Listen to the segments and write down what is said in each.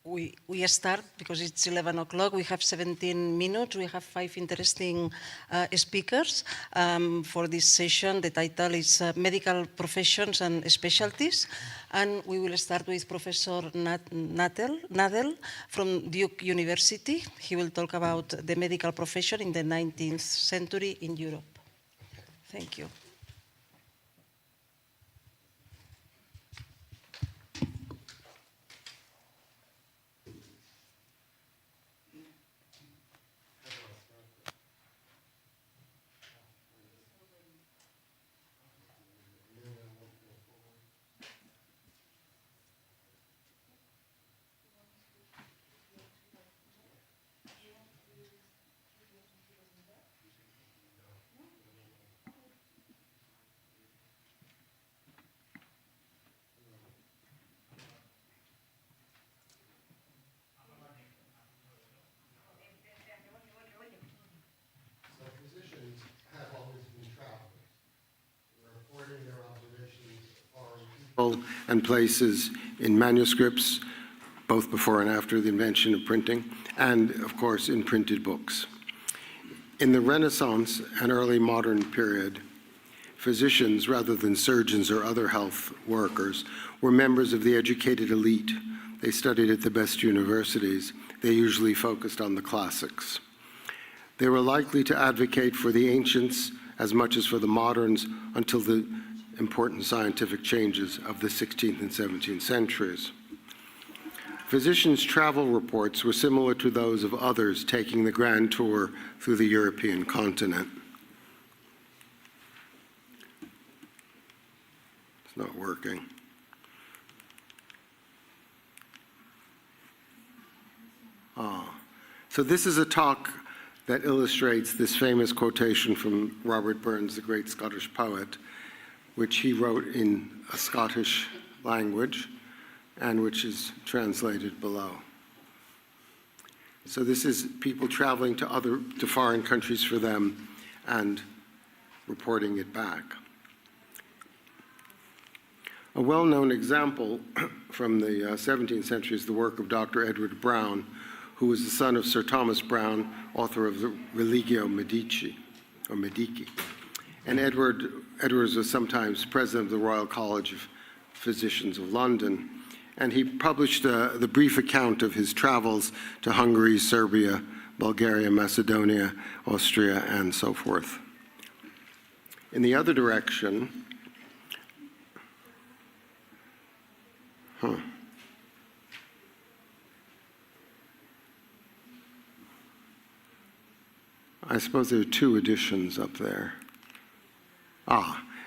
we start because it's 11 o'clock. We have 17 minutes. We have 5 interesting speakers for this session. The title is Medical Professions and Specialties. And we will start with Professor Nadell from Duke University. He will talk about the medical profession in the 19th century in Europe. Thank you. And places in manuscripts, both before and after the invention of printing, and of course in printed books. In the Renaissance and early modern period, physicians, rather than surgeons or other health workers, were members of the educated elite. They studied at the best universities. They usually focused on the classics. They were likely to advocate for the ancients as much as for the moderns until the important scientific changes of the 16th and 17th centuries. Physicians' travel reports were similar to those of others taking the grand tour through the European continent. It's not working. So this is a talk that illustrates this famous quotation from Robert Burns, the great Scottish poet, which he wrote in a Scottish language and which is translated below. So this is people traveling to foreign countries for them and reporting it back. A well-known example from the 17th century is the work of Dr. Edward Browne, who was the son of Sir Thomas Browne, author of the Religio Medici, or Medici. And Edwards was sometimes president of the Royal College of Physicians of London, and he published the brief account of his travels to Hungary, Serbia, Bulgaria, Macedonia, Austria, and so forth. In the other direction, I suppose there are 2 editions up there.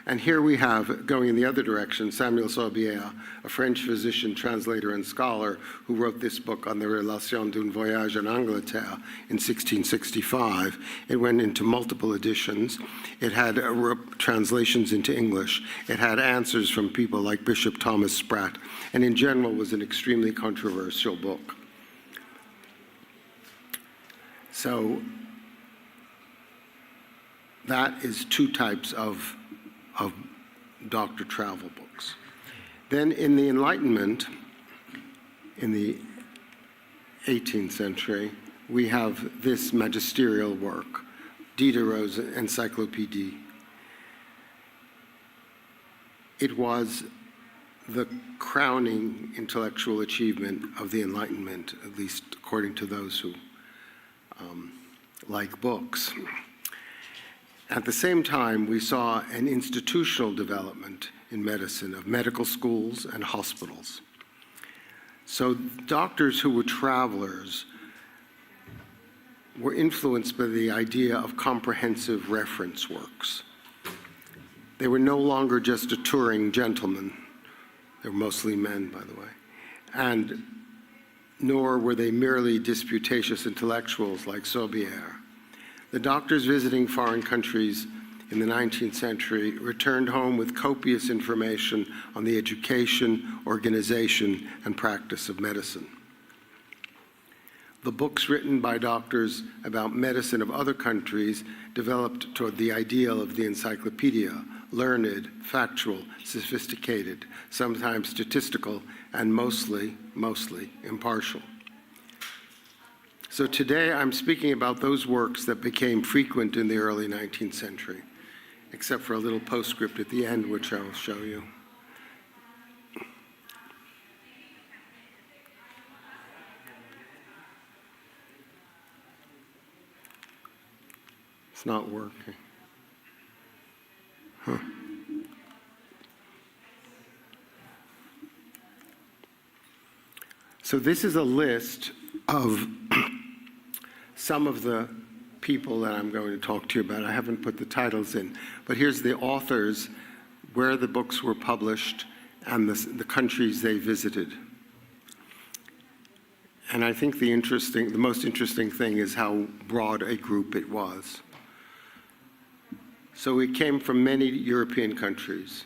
And here we have, going in the other direction, Samuel Sorbier, a French physician, translator, and scholar who wrote this book on the Relation d'un voyage en Angleterre in 1665. It went into multiple editions. It had translations into English. It had answers from people like Bishop Thomas Sprat, and in general was an extremely controversial book. So that is 2 types of doctor travel books. Then in the Enlightenment, in the 18th century, we have this magisterial work, Diderot's Encyclopédie. It was the crowning intellectual achievement of the Enlightenment, at least according to those who like books. At the same time, we saw an institutional development in medicine of medical schools and hospitals. So doctors who were travelers were influenced by the idea of comprehensive reference works. They were no longer just a touring gentleman. They were mostly men, by the way. And nor were they merely disputatious intellectuals like Sorbier. The doctors visiting foreign countries in the 19th century returned home with copious information on the education, organization, and practice of medicine. The books written by doctors about medicine of other countries developed toward the ideal of the encyclopedia, learned, factual, sophisticated, sometimes statistical, and mostly impartial. So today I'm speaking about those works that became frequent in the early 19th century, except for a little postscript at the end, which I'll show you. It's not working. Huh. So this is a list of some of the people that I'm going to talk to you about. I haven't put the titles in, but here's the authors, where the books were published, and the countries they visited. And I think the most interesting thing is how broad a group it was. So it came from many European countries,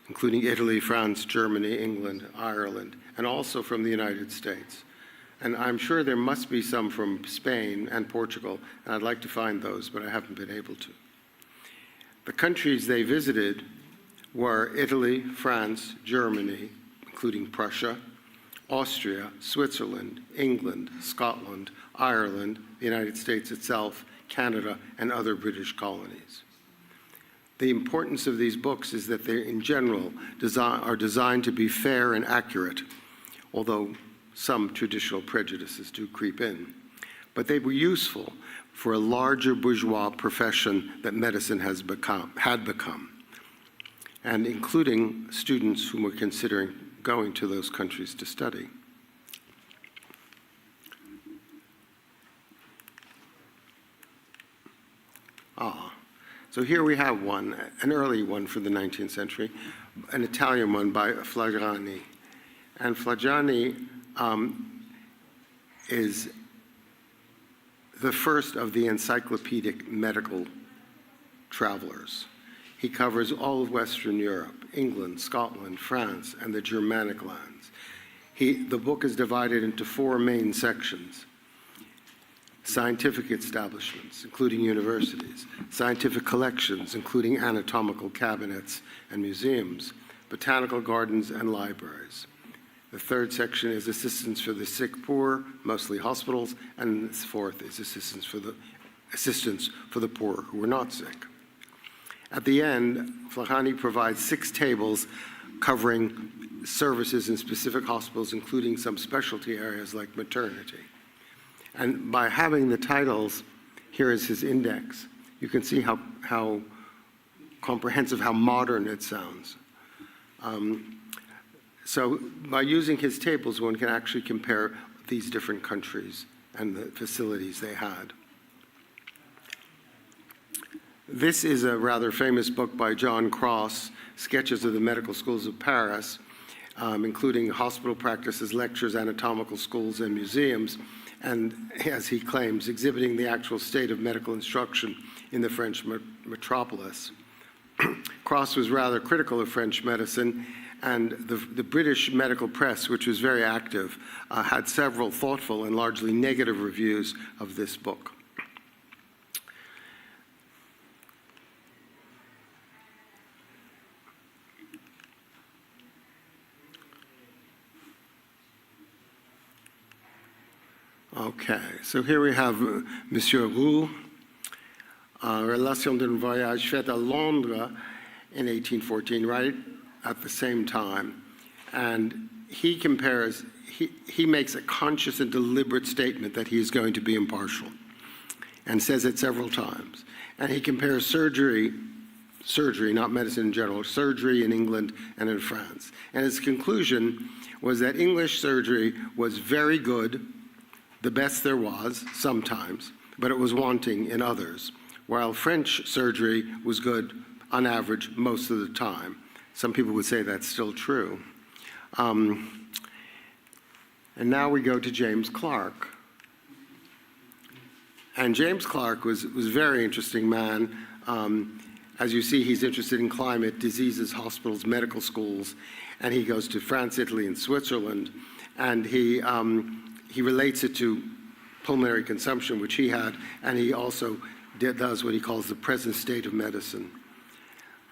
including Italy, France, Germany, England, Ireland, and also from the United States. And I'm sure there must be some from Spain and Portugal, and I'd like to find those, but I haven't been able to. The countries they visited were Italy, France, Germany, including Prussia, Austria, Switzerland, England, Scotland, Ireland, the United States itself, Canada, and other British colonies. The importance of these books is that they, in general, are designed to be fair and accurate, although some traditional prejudices do creep in. But they were useful for a larger bourgeois profession that medicine had become, and including students who were considering going to those countries to study. So here we have one, an early one for the 19th century, an Italian one by Flajani. And Flajani is the first of the encyclopedic medical travelers. He covers all of Western Europe, England, Scotland, France, and the Germanic lands. The book is divided into 4 main sections: scientific establishments, including universities, scientific collections, including anatomical cabinets and museums, botanical gardens, and libraries. The 3rd section is assistance for the sick poor, mostly hospitals, and the 4th is assistance for the poor who were not sick. At the end, Flajani provides 6 tables covering services in specific hospitals, including some specialty areas like maternity. And by having the titles, here is his index, you can see how comprehensive, how modern it sounds. So by using his tables, one can actually compare these different countries and the facilities they had. This is a rather famous book by John Cross, Sketches of the Medical Schools of Paris, including hospital practices, lectures, anatomical schools, and museums, and, as he claims, exhibiting the actual state of medical instruction in the French metropolis. Cross was rather critical of French medicine, and the British medical press, which was very active, had several thoughtful and largely negative reviews of this book. Okay, so here we have Monsieur Roux, Relation d'un voyage fait à Londres in 1814, right at the same time. And he compares, he makes a conscious and deliberate statement that he is going to be impartial, and says it several times. And he compares surgery, not medicine in general, surgery in England and in France. And his conclusion was that English surgery was very good, the best there was, sometimes, but it was wanting in others, while French surgery was good, on average, most of the time. Some people would say that's still true. And now we go to James Clark. And James Clark was a very interesting man. As you see, he's interested in climate, diseases, hospitals, medical schools, and he goes to France, Italy, and Switzerland, and he relates it to pulmonary consumption, which he had, and he also does what he calls the present state of medicine.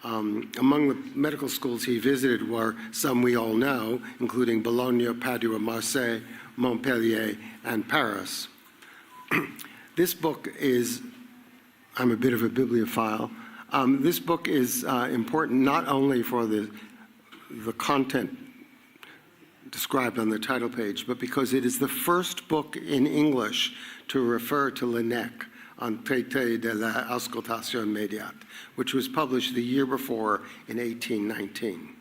Among the medical schools he visited were some we all know, including Bologna, Padua, Marseille, Montpellier, and Paris. This book is, I'm a bit of a bibliophile, this book is important not only for the content described on the title page, but because it is the first book in English to refer to Laennec, Untitled de la Auscultation Immédiate, which was published the year before in 1819.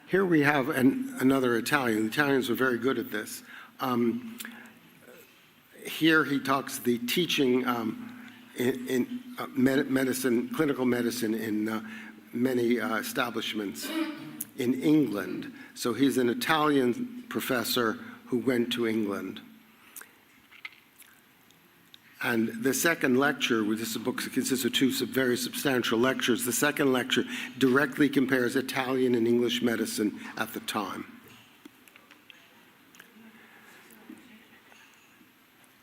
Here we have another Italian. The Italians were very good at this. Here he talks the teaching in medicine, clinical medicine in many establishments in England. So he's an Italian professor who went to England. And the second lecture, this book consists of two very substantial lectures. The second lecture directly compares Italian and English medicine at the time.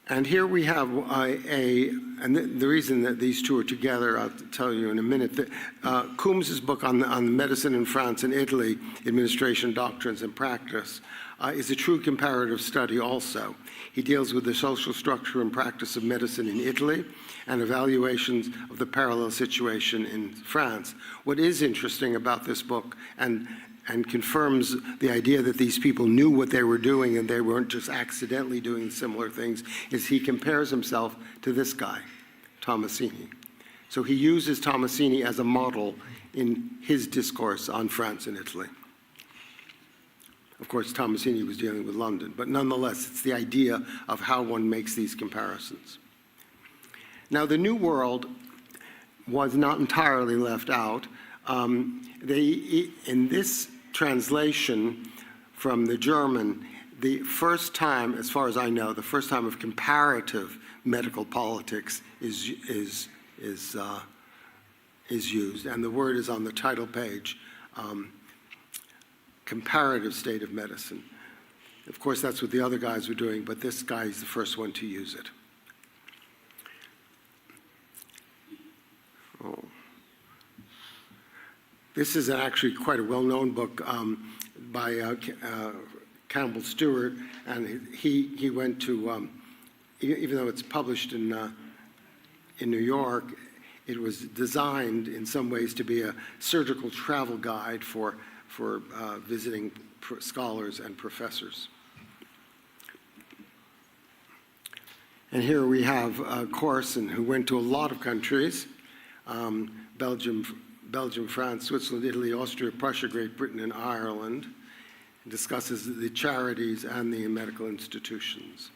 And here we have and the reason that these two are together, I'll tell you in a minute. Coombs's book on medicine in France and Italy, Administration, Doctrines, and Practice, is a true comparative study also. He deals with the social structure and practice of medicine in Italy and evaluations of the parallel situation in France. What is interesting about this book and confirms the idea that these people knew what they were doing and they weren't just accidentally doing similar things, is he compares himself to this guy, Tomasini. So he uses Tomasini as a model in his discourse on France and Italy. Of course, Tomasini was dealing with London, but nonetheless, it's the idea of how one makes these comparisons. Now, the New World was not entirely left out. In this translation from the German, the first time, as far as I know, the first time of comparative medical politics is used, and the word is on the title page, comparative state of medicine. Of course, that's what the other guys were doing, but this guy is the first one to use it. Oh. This is actually quite a well-known book by Campbell Stewart, and he went to, even though it's published in New York, it was designed in some ways to be a surgical travel guide for visiting scholars and professors. And here we have Corson, who went to a lot of countries, Belgium, France, Switzerland, Italy, Austria, Prussia, Great Britain, and Ireland. It discusses the charities and the medical institutions.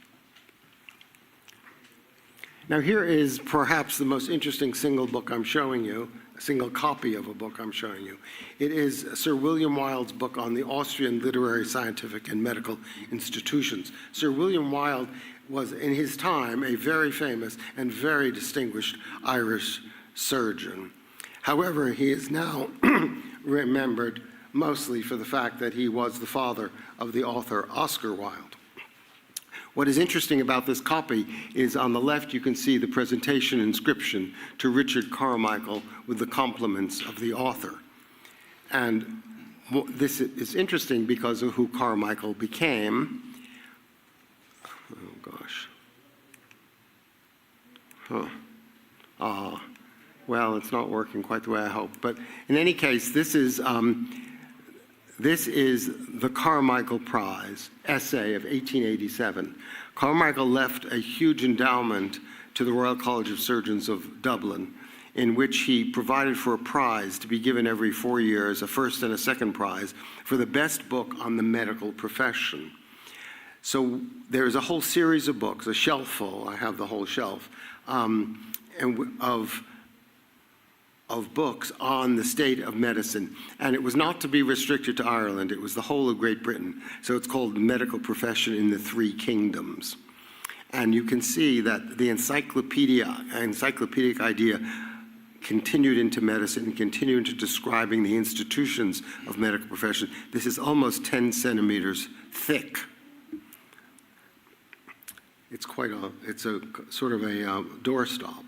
Now here is perhaps the most interesting single book I'm showing you, a single copy of a book I'm showing you. It is Sir William Wilde's book on the Austrian literary, scientific, and medical institutions. Sir William Wilde was, in his time, a very famous and very distinguished Irish surgeon. However, he is now remembered mostly for the fact that he was the father of the author Oscar Wilde. What is interesting about this copy is on the left you can see the presentation inscription to Richard Carmichael with the compliments of the author. And this is interesting because of who Carmichael became. Oh gosh. Well, it's not working quite the way I hoped. But in any case, this is the Carmichael Prize essay of 1887. Carmichael left a huge endowment to the Royal College of Surgeons of Dublin, in which he provided for a prize to be given every 4 years, a first and a second prize, for the best book on the medical profession. So there's a whole series of books, a shelf full, I have the whole shelf, of books on the state of medicine. And it was not to be restricted to Ireland, it was the whole of Great Britain. So it's called The Medical Profession in the Three Kingdoms. And you can see that the encyclopedic idea continued into medicine and continued into describing the institutions of medical profession. This is almost 10 centimeters thick. It's a sort of a doorstop.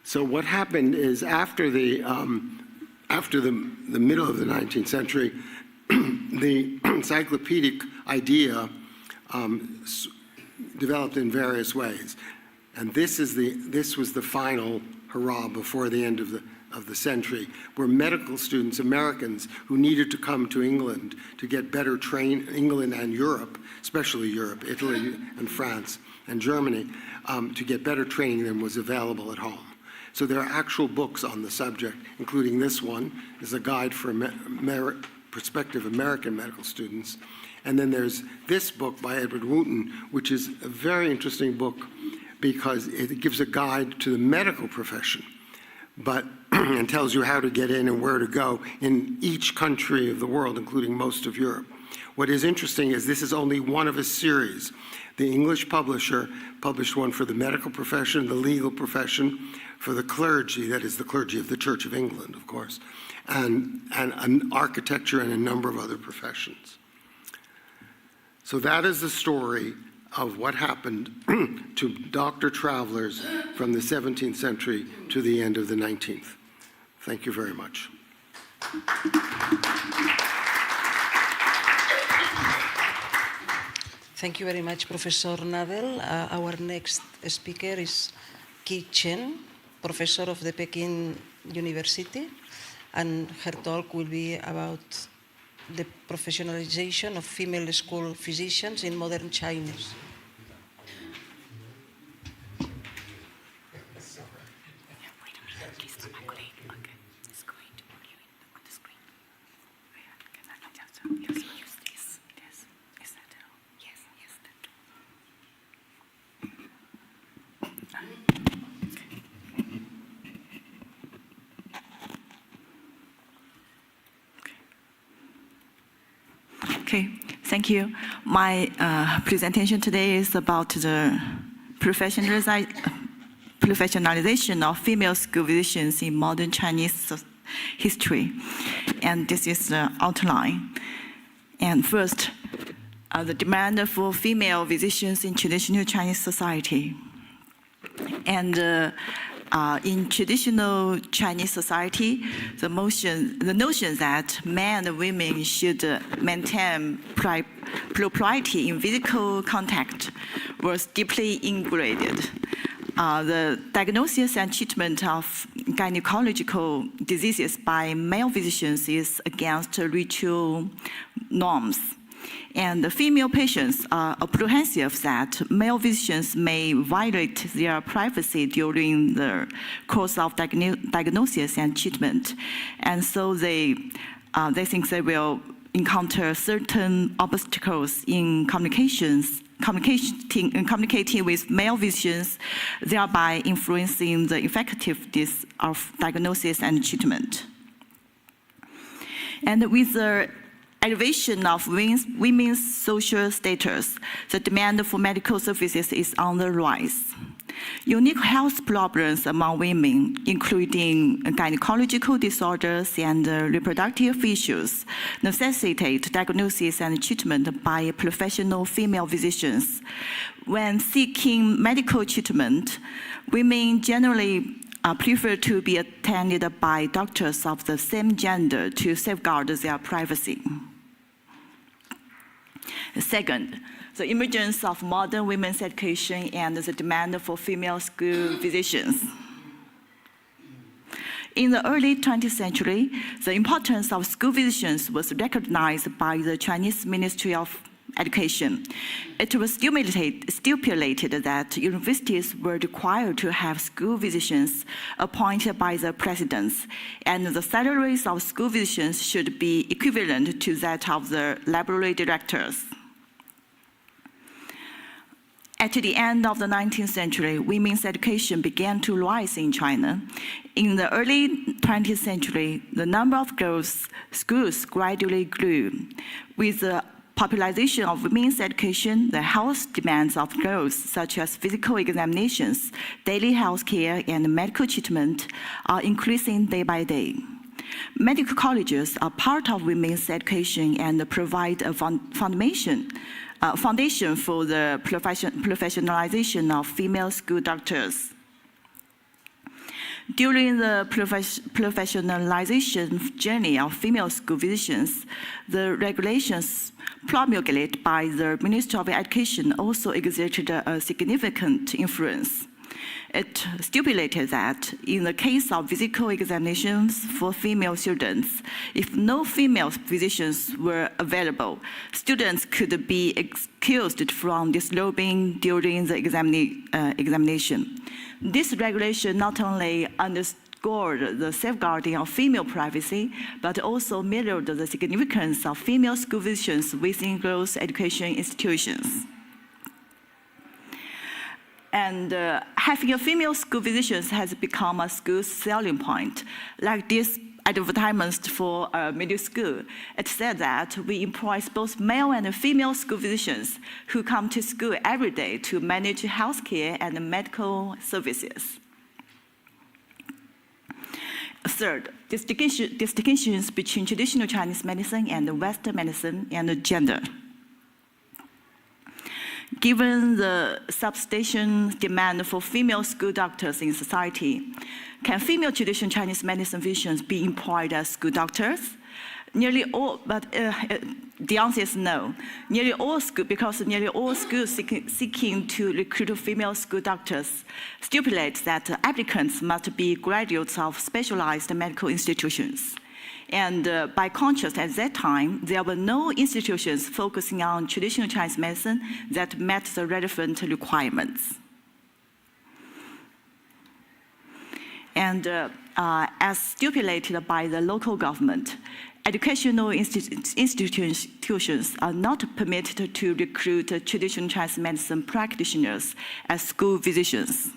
So what happened is after the middle of the 19th century, the encyclopedic idea developed in various ways. And this was the final hurrah before the end of the century, where medical students, Americans, who needed to come to England to get better trained, England and Europe, especially Europe, Italy and France and Germany, to get better training than was available at home. So there are actual books on the subject, including this one, is a guide for prospective American medical students. And then there's this book by Edward Wooten, which is a very interesting book because it gives a guide to the medical profession, and tells you how to get in and where to go in each country of the world, including most of Europe. What is interesting is this is only one of a series. The English publisher published one for the medical profession, the legal profession, for the clergy, that is the clergy of the Church of England, of course, and architecture and a number of other professions. So that is the story of what happened to doctor travelers from the 17th century to the end of the 19th. Thank you very much. Thank you very much, Professor Nadell. Our next speaker is Chen, professor of the Peking University, and her talk will be about the professionalization of female school physicians in modern Chinese. Okay, thank you. My presentation today is about the professionalization of female school physicians in modern Chinese history. And this is the outline. And first, the demand for female physicians in traditional Chinese society. And in traditional Chinese society, the notion that men and women should maintain propriety in physical contact was deeply ingrained. The diagnosis and treatment of gynecological diseases by male physicians is against ritual norms. And the female patients are apprehensive that male physicians may violate their privacy during the course of diagnosis and treatment. And so they think they will encounter certain obstacles in communicating with male physicians, thereby influencing the effectiveness of diagnosis and treatment. And with the elevation of women's social status, the demand for medical services is on the rise. Unique health problems among women, including gynecological disorders and reproductive issues, necessitate diagnosis and treatment by professional female physicians. When seeking medical treatment, women generally prefer to be attended by doctors of the same gender to safeguard their privacy. Second, the emergence of modern women's education and the demand for female school physicians. In the early 20th century, the importance of school physicians was recognized by the Chinese Ministry of Education. It was stipulated that universities were required to have school physicians appointed by the presidents, and the salaries of school physicians should be equivalent to that of the library directors. At the end of the 19th century, women's education began to rise in China. In the early 20th century, the number of girls' schools gradually grew. With the popularization of women's education, the health demands of girls, such as physical examinations, daily health care, and medical treatment, are increasing day by day. Medical colleges are part of women's education and provide a foundation for the professionalization of female school doctors. During the professionalization journey of female school physicians, the regulations promulgated by the Ministry of Education also exerted a significant influence. It stipulated that in the case of physical examinations for female students, if no female physicians were available, students could be excused from disrobing during the examination. This regulation not only underscored the safeguarding of female privacy, but also mirrored the significance of female school physicians within girls' education institutions. And having a female school physician has become a school's selling point. Like this advertisements for middle school, it said that we employ both male and female school physicians who come to school every day to manage healthcare and medical services. Third, distinctions between traditional Chinese medicine and Western medicine and gender. Given the substantial demand for female school doctors in society, can female traditional Chinese medicine physicians be employed as school doctors? Nearly all, but the answer is no. Nearly all schools seeking to recruit female school doctors stipulate that applicants must be graduates of specialized medical institutions. And by contrast, at that time, there were no institutions focusing on traditional Chinese medicine that met the relevant requirements. And as stipulated by the local government, educational institutions are not permitted to recruit traditional Chinese medicine practitioners as school physicians.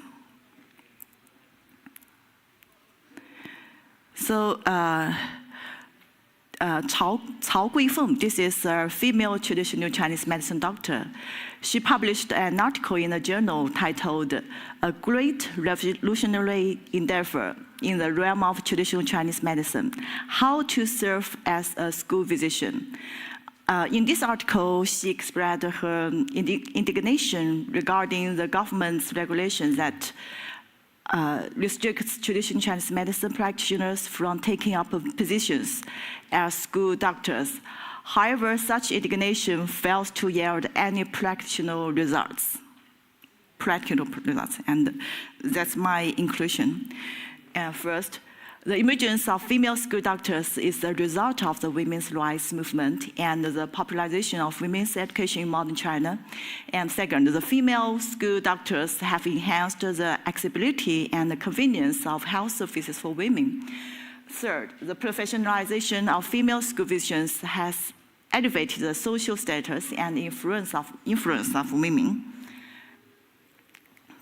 So, Cao Guifeng, this is a female traditional Chinese medicine doctor. She published an article in a journal titled "A Great Revolutionary Endeavor in the Realm of Traditional Chinese Medicine: How to Serve as a School Physician." In this article, she expressed her indignation regarding the government's regulations that restricts traditional Chinese medicine practitioners from taking up positions as school doctors. However, such indignation fails to yield any practical results. And that's my inclusion. First, the emergence of female school doctors is the result of the women's rights movement and the popularization of women's education in modern China. And second, the female school doctors have enhanced the accessibility and the convenience of health services for women. Third, the professionalization of female school physicians has elevated the social status and influence of women.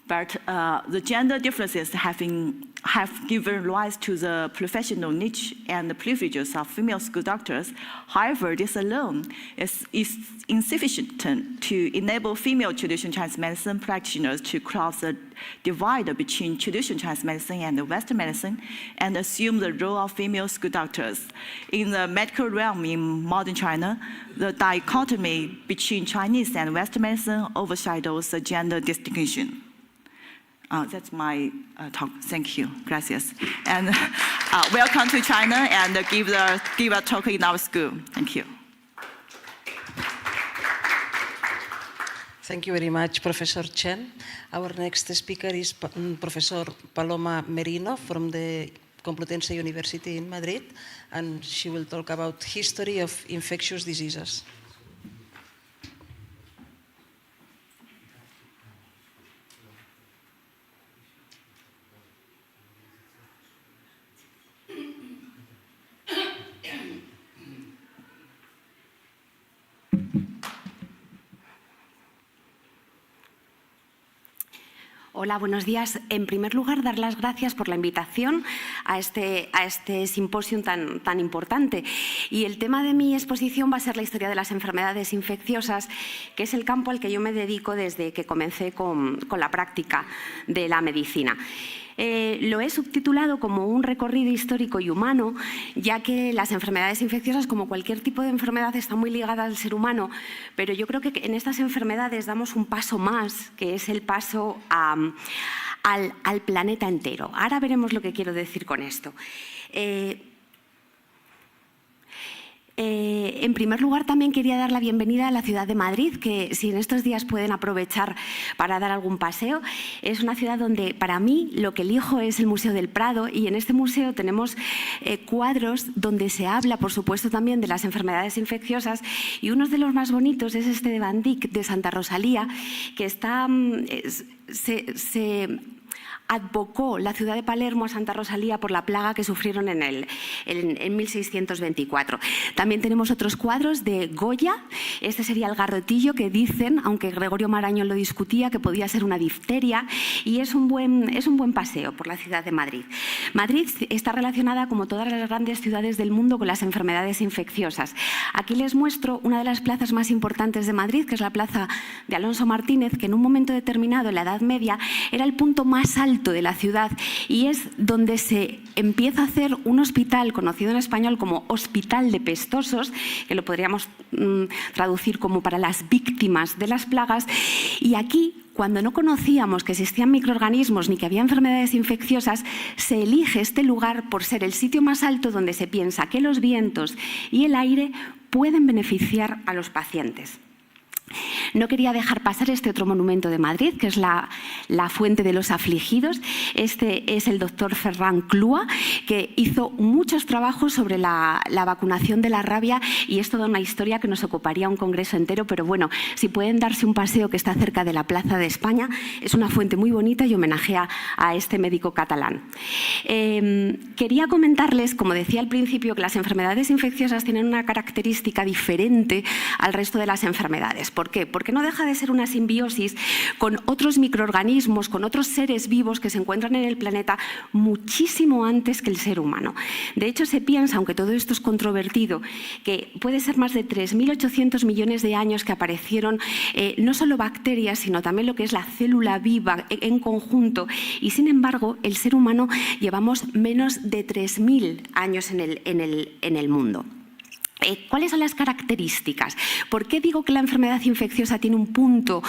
But the gender differences have given rise to the professional niche and the privileges of female school doctors. However, this alone is insufficient to enable female traditional Chinese medicine practitioners to cross the divide between traditional Chinese medicine and Western medicine and assume the role of female school doctors. In the medical realm in modern China, the dichotomy between Chinese and Western medicine overshadows the gender distinction. That's my talk. Thank you. Gracias. And welcome to China and give a talk in our school. Thank you. Thank you very much, Professor Chen. Our next speaker is Professor Paloma Merino from the Complutense University in Madrid, and she will talk about history of infectious diseases. Hola, buenos días. En primer lugar, dar las gracias por la invitación a este simposio tan importante. Y el tema de mi exposición va a ser la historia de las enfermedades infecciosas, que es el campo al que yo me dedico desde que comencé con la práctica de la medicina. Lo he subtitulado como un recorrido histórico y humano, ya que las enfermedades infecciosas, como cualquier tipo de enfermedad, están muy ligadas al ser humano, pero yo creo que en estas enfermedades damos un paso más, que es el paso al planeta entero. Ahora veremos lo que quiero decir con esto. En primer lugar, también quería dar la bienvenida a la ciudad de Madrid, que si en estos días pueden aprovechar para dar algún paseo, es una ciudad donde para mí lo que elijo es el Museo del Prado, y en este museo tenemos cuadros donde se habla, por supuesto, también de las enfermedades infecciosas, y uno de los más bonitos es este de Van Dyck, de Santa Rosalía, que está... se advocó la ciudad de Palermo a Santa Rosalía por la plaga que sufrieron en 1624. También tenemos otros cuadros de Goya. Este sería el garrotillo, que dicen, aunque Gregorio Marañón lo discutía, que podía ser una difteria, y es un buen paseo por la ciudad de Madrid. Madrid está relacionada, como todas las grandes ciudades del mundo, con las enfermedades infecciosas. Aquí les muestro una de las plazas más importantes de Madrid, que es la plaza de Alonso Martínez, que en un momento determinado, en la Edad Media, era el punto más alto de la ciudad, y es donde se empieza a hacer un hospital conocido en español como Hospital de Pestosos, que lo podríamos traducir como para las víctimas de las plagas. Y aquí, cuando no conocíamos que existían microorganismos ni que había enfermedades infecciosas, se elige este lugar por ser el sitio más alto donde se piensa que los vientos y el aire pueden beneficiar a los pacientes. No quería dejar pasar este otro monumento de Madrid, que es la Fuente de los Afligidos. Este es el doctor Ferran Clua, que hizo muchos trabajos sobre la vacunación de la rabia, y es toda una historia que nos ocuparía un congreso entero, pero bueno, si pueden darse un paseo, que está cerca de la Plaza de España, es una fuente muy bonita y homenajea a este médico catalán. Quería comentarles, como decía al principio, que las enfermedades infecciosas tienen una característica diferente al resto de las enfermedades. ¿Por qué? Porque no deja de ser una simbiosis con otros microorganismos, con otros seres vivos que se encuentran en el planeta muchísimo antes que el ser humano. De hecho, se piensa, aunque todo esto es controvertido, que puede ser más de 3.800 millones de años que aparecieron no solo bacterias, sino también lo que es la célula viva en conjunto, y sin embargo, el ser humano llevamos menos de 3.000 años en el mundo. ¿Cuáles son las características? ¿Por qué digo que la enfermedad infecciosa tiene un punto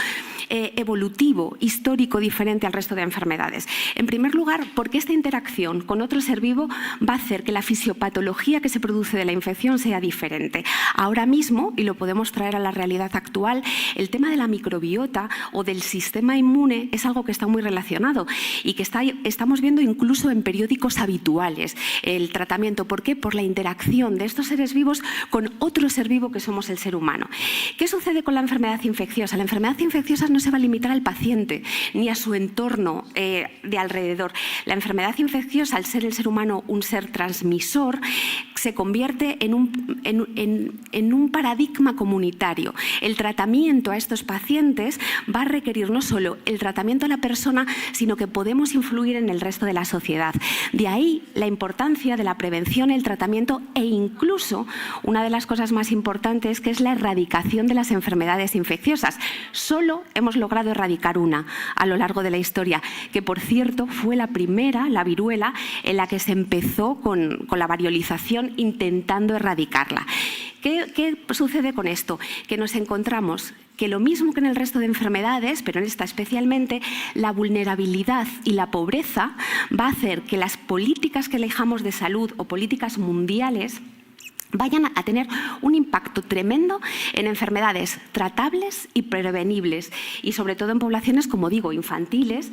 evolutivo, histórico, diferente al resto de enfermedades? En primer lugar, porque esta interacción con otro ser vivo va a hacer que la fisiopatología que se produce de la infección sea diferente. Ahora mismo, y lo podemos traer a la realidad actual, el tema de la microbiota o del sistema inmune es algo que está muy relacionado y que estamos viendo incluso en periódicos habituales el tratamiento. ¿Por qué? Por la interacción de estos seres vivos con otro ser vivo que somos el ser humano. ¿Qué sucede con la enfermedad infecciosa? La enfermedad infecciosa no se va a limitar al paciente ni a su entorno de alrededor. La enfermedad infecciosa, al ser el ser humano un ser transmisor, se convierte en un paradigma comunitario. El tratamiento a estos pacientes va a requerir no solo el tratamiento a la persona, sino que podemos influir en el resto de la sociedad. De ahí la importancia de la prevención, el tratamiento e incluso una de las cosas más importantes, que es la erradicación de las enfermedades infecciosas. Solo hemos logrado erradicar una a lo largo de la historia, que por cierto fue la primera, la viruela, en la que se empezó con la variolización intentando erradicarla. ¿Qué sucede con esto? Que nos encontramos que lo mismo que en el resto de enfermedades, pero en esta especialmente, la vulnerabilidad y la pobreza va a hacer que las políticas que elijamos de salud o políticas mundiales vayan a tener un impacto tremendo en enfermedades tratables y prevenibles, y sobre todo en poblaciones, como digo, infantiles.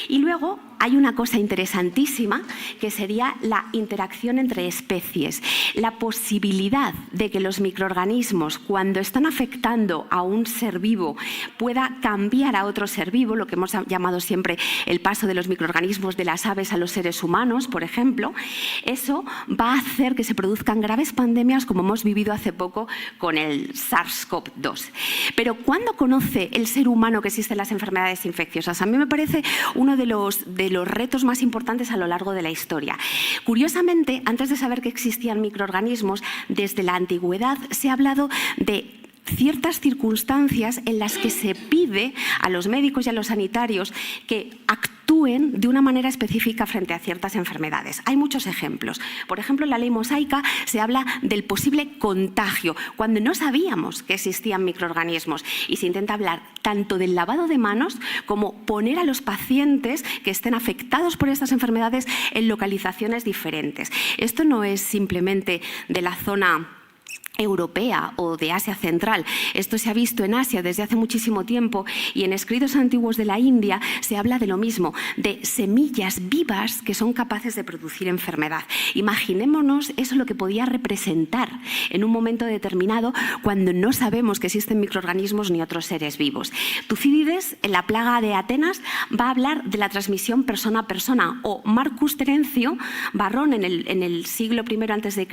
Y luego hay una cosa interesantísima, que sería la interacción entre especies. La posibilidad de que los microorganismos, cuando están afectando a un ser vivo, pueda cambiar a otro ser vivo, lo que hemos llamado siempre el paso de los microorganismos de las aves a los seres humanos, por ejemplo, eso va a hacer que se produzcan graves pandemias, como hemos vivido hace poco con el SARS-CoV-2. Pero ¿cuándo conoce el ser humano que existen las enfermedades infecciosas? A mí me parece uno de los retos más importantes a lo largo de la historia. Curiosamente, antes de saber que existían microorganismos, desde la antigüedad se ha hablado de ciertas circunstancias en las que se pide a los médicos y a los sanitarios que actúen actúen de una manera específica frente a ciertas enfermedades. Hay muchos ejemplos. Por ejemplo, en la ley mosaica se habla del posible contagio, cuando no sabíamos que existían microorganismos, y se intenta hablar tanto del lavado de manos como poner a los pacientes que estén afectados por estas enfermedades en localizaciones diferentes. Esto no es simplemente de la zona europea o de Asia Central. Esto se ha visto en Asia desde hace muchísimo tiempo, y en escritos antiguos de la India se habla de lo mismo, de semillas vivas que son capaces de producir enfermedad. Imaginémonos eso lo que podía representar en un momento determinado cuando no sabemos que existen microorganismos ni otros seres vivos. Tucídides, en la plaga de Atenas, va a hablar de la transmisión persona a persona, o Marcus Terencio Varrón en el siglo I a.C.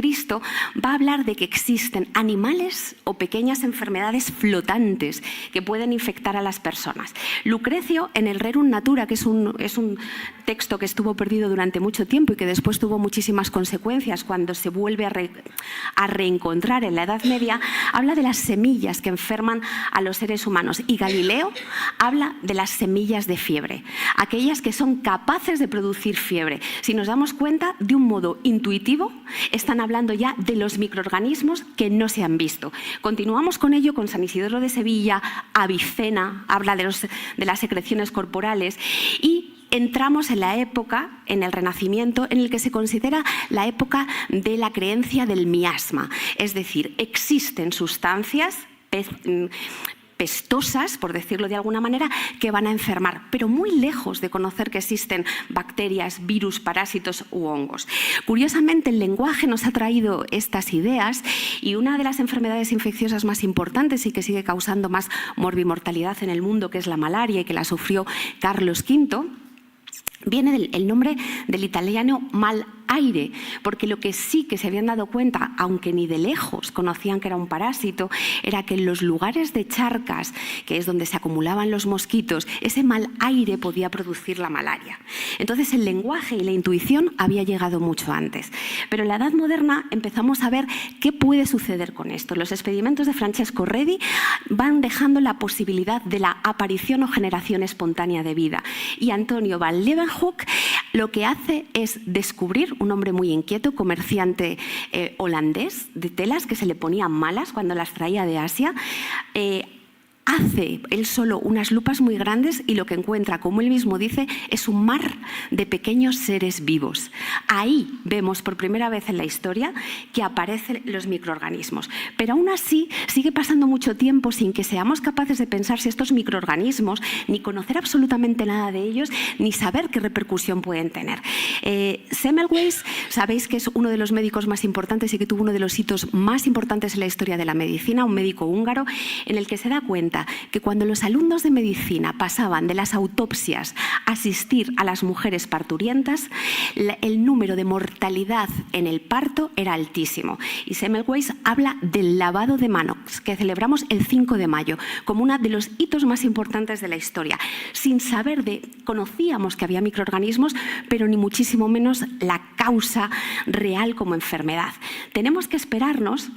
va a hablar de que existen animales o pequeñas enfermedades flotantes que pueden infectar a las personas. Lucrecio, en el Rerum Natura, que es un texto que estuvo perdido durante mucho tiempo y que después tuvo muchísimas consecuencias cuando se vuelve a reencontrar en la Edad Media, habla de las semillas que enferman a los seres humanos. Y Galileo habla de las semillas de fiebre, aquellas que son capaces de producir fiebre. Si nos damos cuenta, de un modo intuitivo, están hablando ya de los microorganismos que no se han visto. Continuamos con ello con San Isidoro de Sevilla, Avicena, habla de las secreciones corporales, y entramos en la época, en el Renacimiento, en el que se considera la época de la creencia del miasma. Es decir, existen sustancias pestosas, por decirlo de alguna manera, que van a enfermar, pero muy lejos de conocer que existen bacterias, virus, parásitos u hongos. Curiosamente, el lenguaje nos ha traído estas ideas, y una de las enfermedades infecciosas más importantes y que sigue causando más morbimortalidad en el mundo, que es la malaria, y que la sufrió Carlos V, viene del nombre del italiano mal aire, porque lo que sí que se habían dado cuenta, aunque ni de lejos conocían que era un parásito, era que en los lugares de charcas, que es donde se acumulaban los mosquitos, ese mal aire podía producir la malaria. Entonces el lenguaje y la intuición había llegado mucho antes. Pero en la Edad Moderna empezamos a ver qué puede suceder con esto. Los experimentos de Francesco Redi van dejando la posibilidad de la aparición o generación espontánea de vida. Y Antonio van Leeuwenhoek lo que hace es descubrir, un hombre muy inquieto, comerciante holandés de telas que se le ponían malas cuando las traía de Asia, hace él solo unas lupas muy grandes y lo que encuentra, como él mismo dice, es un mar de pequeños seres vivos. Ahí vemos por primera vez en la historia que aparecen los microorganismos. Pero aún así sigue pasando mucho tiempo sin que seamos capaces de pensar si estos microorganismos, ni conocer absolutamente nada de ellos, ni saber qué repercusión pueden tener. Semmelweis, sabéis que es uno de los médicos más importantes y que tuvo uno de los hitos más importantes en la historia de la medicina, un médico húngaro, en el que se da cuenta que cuando los alumnos de medicina pasaban de las autopsias a asistir a las mujeres parturientas, el número de mortalidad en el parto era altísimo. Y Semmelweis habla del lavado de manos, que celebramos el 5 de mayo, como uno de los hitos más importantes de la historia. Sin saber conocíamos que había microorganismos, pero ni muchísimo menos la causa real como enfermedad. Tenemos que esperarnos.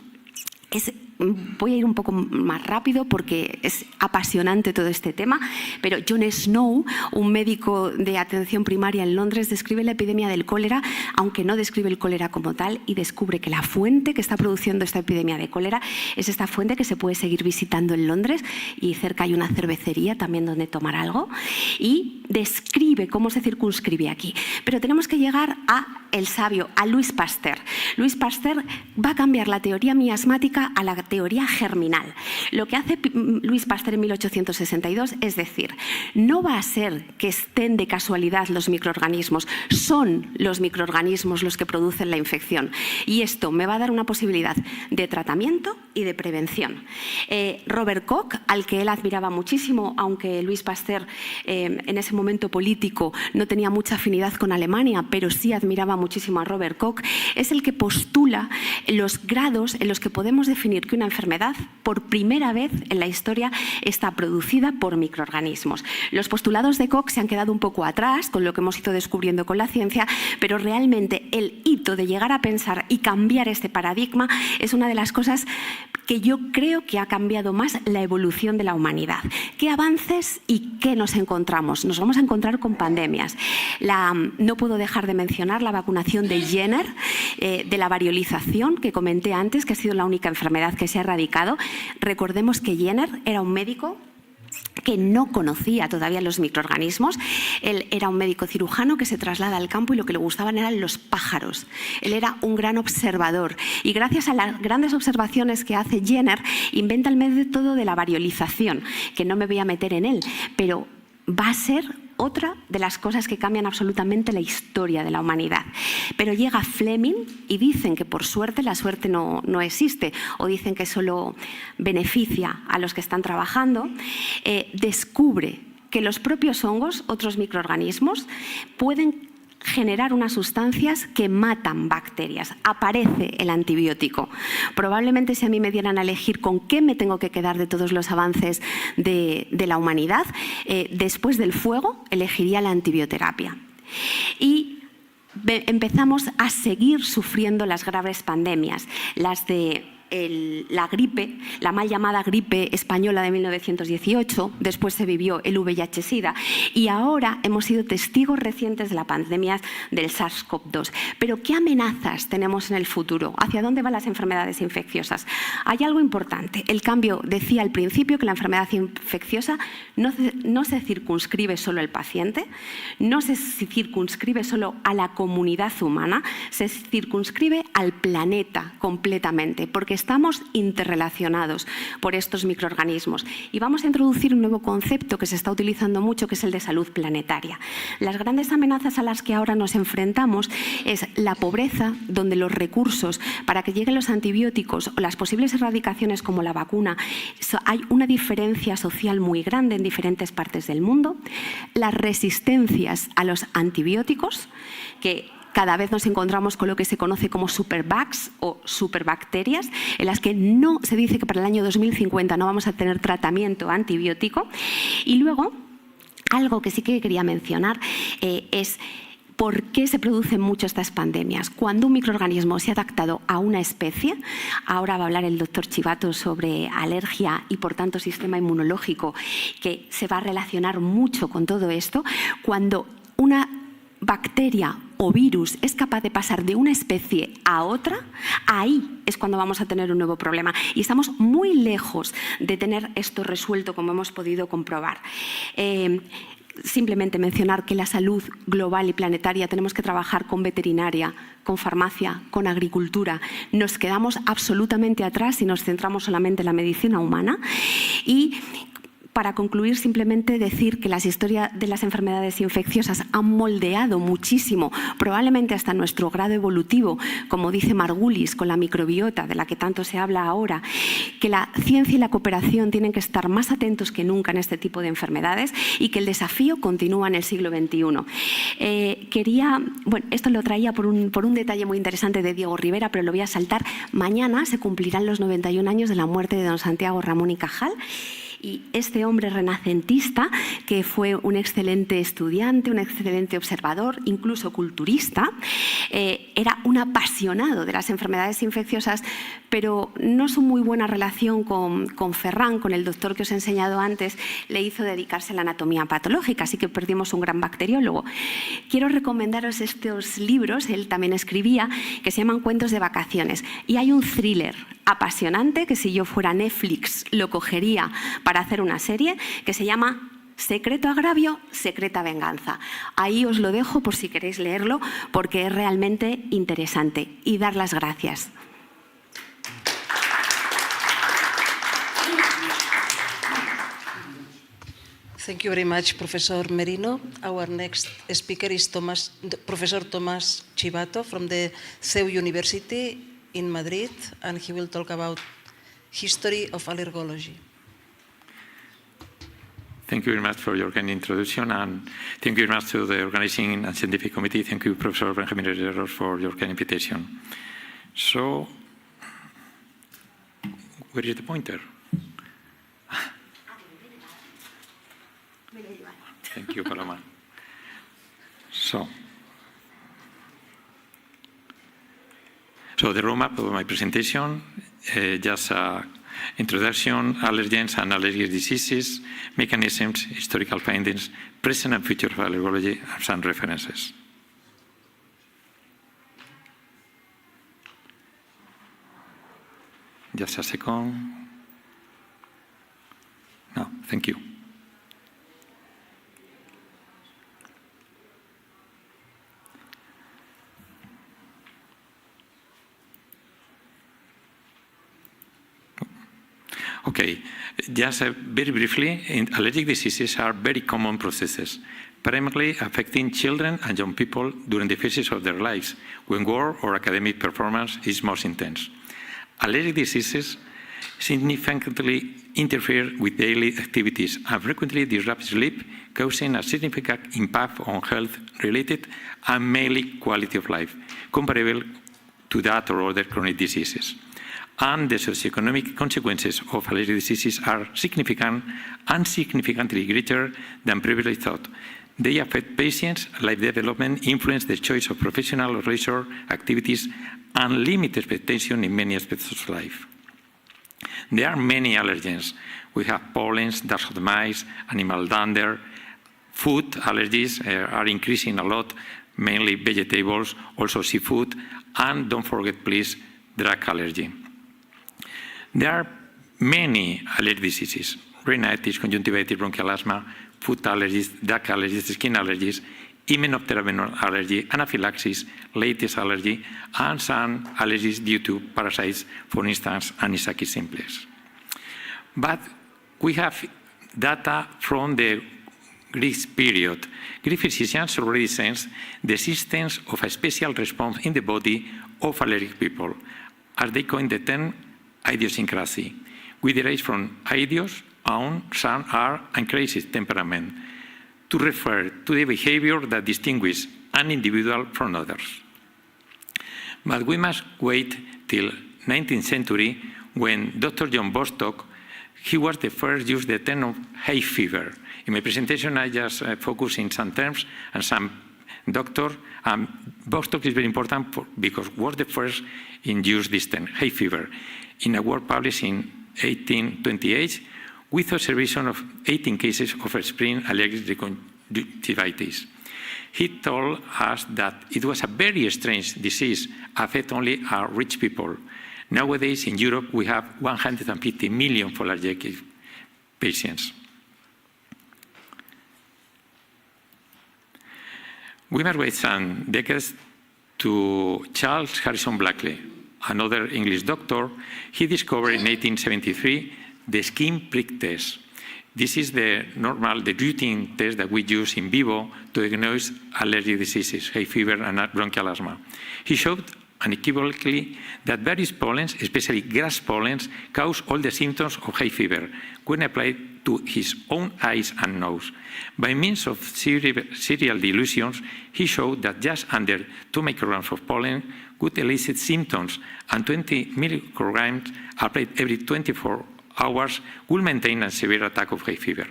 Voy a ir un poco más rápido porque es apasionante todo este tema, pero John Snow, un médico de atención primaria en Londres, describe la epidemia del cólera, aunque no describe el cólera como tal, y descubre que la fuente que está produciendo esta epidemia de cólera es esta fuente que se puede seguir visitando en Londres, y cerca hay una cervecería también donde tomar algo, y describe cómo se circunscribe aquí. Pero tenemos que llegar a el sabio, a Louis Pasteur. Louis Pasteur va a cambiar la teoría miasmática a la teoría germinal. Lo que hace Louis Pasteur en 1862 es decir, no va a ser que estén de casualidad los microorganismos, son los microorganismos los que producen la infección. Y esto me va a dar una posibilidad de tratamiento y de prevención. Robert Koch, al que él admiraba muchísimo, aunque Louis Pasteur en ese momento político no tenía mucha afinidad con Alemania, pero sí admiraba muchísimo a Robert Koch, es el que postula los grados en los que podemos definir que una enfermedad, por primera vez en la historia, está producida por microorganismos. Los postulados de Koch se han quedado un poco atrás con lo que hemos ido descubriendo con la ciencia, pero realmente el hito de llegar a pensar y cambiar este paradigma es una de las cosas que yo creo que ha cambiado más la evolución de la humanidad. ¿Qué avances y qué nos encontramos? Nos vamos a encontrar con pandemias. No puedo dejar de mencionar la vacunación de Jenner, de la variolización que comenté antes, que ha sido la única enfermedad que se ha erradicado. Recordemos que Jenner era un médico que no conocía todavía los microorganismos. Él era un médico cirujano que se traslada al campo y lo que le gustaban eran los pájaros. Él era un gran observador y gracias a las grandes observaciones que hace Jenner, inventa el método de la variolización, que no me voy a meter en él, pero va a ser otra de las cosas que cambian absolutamente la historia de la humanidad. Pero llega Fleming y dicen que por suerte la suerte no existe, o dicen que solo beneficia a los que están trabajando. Descubre que los propios hongos, otros microorganismos, pueden generar unas sustancias que matan bacterias. Aparece el antibiótico. Probablemente si a mí me dieran a elegir con qué me tengo que quedar de todos los avances de la humanidad, después del fuego elegiría la antibioterapia. Y empezamos a seguir sufriendo las graves pandemias, las de la gripe, la mal llamada gripe española de 1918, después se vivió el VIH-Sida y ahora hemos sido testigos recientes de la pandemia del SARS-CoV-2. Pero ¿qué amenazas tenemos en el futuro? ¿Hacia dónde van las enfermedades infecciosas? Hay algo importante. El cambio, decía al principio que la enfermedad infecciosa no se circunscribe solo al paciente, no se circunscribe solo a la comunidad humana, se circunscribe al planeta completamente, porque estamos interrelacionados por estos microorganismos. Y vamos a introducir un nuevo concepto que se está utilizando mucho, que es el de salud planetaria. Las grandes amenazas a las que ahora nos enfrentamos es la pobreza, donde los recursos para que lleguen los antibióticos o las posibles erradicaciones como la vacuna, hay una diferencia social muy grande en diferentes partes del mundo. Las resistencias a los antibióticos, que cada vez nos encontramos con lo que se conoce como superbugs o superbacterias, en las que no se dice que para el año 2050 no vamos a tener tratamiento antibiótico. Y luego, algo que sí que quería mencionar es por qué se producen mucho estas pandemias. Cuando un microorganismo se ha adaptado a una especie, ahora va a hablar el doctor Chivato sobre alergia y por tanto sistema inmunológico, que se va a relacionar mucho con todo esto, cuando una bacteria o virus es capaz de pasar de una especie a otra, ahí es cuando vamos a tener un nuevo problema. Y estamos muy lejos de tener esto resuelto, como hemos podido comprobar. Simplemente mencionar que la salud global y planetaria tenemos que trabajar con veterinaria, con farmacia, con agricultura. Nos quedamos absolutamente atrás si nos centramos solamente en la medicina humana. Y para concluir, simplemente decir que las historias de las enfermedades infecciosas han moldeado muchísimo, probablemente hasta nuestro grado evolutivo, como dice Margulis, con la microbiota, de la que tanto se habla ahora, que la ciencia y la cooperación tienen que estar más atentos que nunca en este tipo de enfermedades y que el desafío continúa en el siglo XXI. Esto lo traía por un detalle muy interesante de Diego Rivera, pero lo voy a saltar. Mañana se cumplirán los 91 años de la muerte de don Santiago Ramón y Cajal. Y este hombre renacentista, que fue un excelente estudiante, un excelente observador, incluso culturista, era un apasionado de las enfermedades infecciosas, pero no su muy buena relación con Ferran, con el doctor que os he enseñado antes, le hizo dedicarse a la anatomía patológica, así que perdimos un gran bacteriólogo. Quiero recomendaros estos libros, él también escribía, que se llaman Cuentos de vacaciones. Y hay un thriller apasionante, que si yo fuera Netflix lo cogería para hacer una serie, que se llama Secreto agravio, secreta venganza. Ahí os lo dejo por si queréis leerlo, porque es realmente interesante. Y dar las gracias. Thank you very much, Professor Merino. Our next speaker is Professor Tomás Chivato from the CEU University in Madrid, and he will talk about history of allergology. Thank you very much for your kind introduction, and thank you very much to the organizing and scientific committee. Thank you, Professor Benjamin Herrero, for your kind invitation. So, where is the pointer? Thank you, Paloma. So the roadmap of my presentation, just a introduction, allergens and allergic diseases, mechanisms, historical findings, present and future of allergology, and some references. Just a second. No, thank you. Okay, just very briefly, allergic diseases are very common processes, primarily affecting children and young people during the phases of their lives, when work or academic performance is most intense. Allergic diseases significantly interfere with daily activities and frequently disrupt sleep, causing a significant impact on health-related and mainly quality of life, comparable to that or other chronic diseases. And the socioeconomic consequences of allergic diseases are significant and significantly greater than previously thought. They affect patients' life development, influence the choice of professional or leisure activities, and limit expectation in many aspects of life. There are many allergens. We have pollens, dust of mice, animal dander. Food allergies are increasing a lot, mainly vegetables, also seafood, and don't forget, please, drug allergy. There are many allergic diseases: rhinitis, conjunctivitis, bronchial asthma, food allergies, duck allergies, skin allergies, immunotherapy allergy, anaphylaxis, latest allergy, and some allergies due to parasites, for instance, Anisakis simplex. But we have data from the Greek period. Greek physicians already sensed the existence of a special response in the body of allergic people, as they coined the term idiosyncrasy, which derives from idios, own, some are, and crazy temperament, to refer to the behavior that distinguishes an individual from others. But we must wait till 19th century, when Dr. John Bostock, he was the first to use the term of hay fever. In my presentation, I just focus in some terms and some doctor. Bostock is very important because was the first in use this term, hay fever, in a work published in 1828, with observation of 18 cases of spring allergic conjunctivitis. He told us that it was a very strange disease, affect only rich people. Nowadays in Europe we have 150 million allergic patients. We must wait some decades to Charles Harrison Blackley, another English doctor. He discovered in 1873 the skin prick test. This is the routine test that we use in vivo to diagnose allergic diseases, hay fever and bronchial asthma. He showed unequivocally that various pollens, especially grass pollens, cause all the symptoms of hay fever when applied to his own eyes and nose. By means of serial dilutions, he showed that just under 2 micrograms of pollen could elicit symptoms, and 20 micrograms applied every 24 hours will maintain a severe attack of hay fever.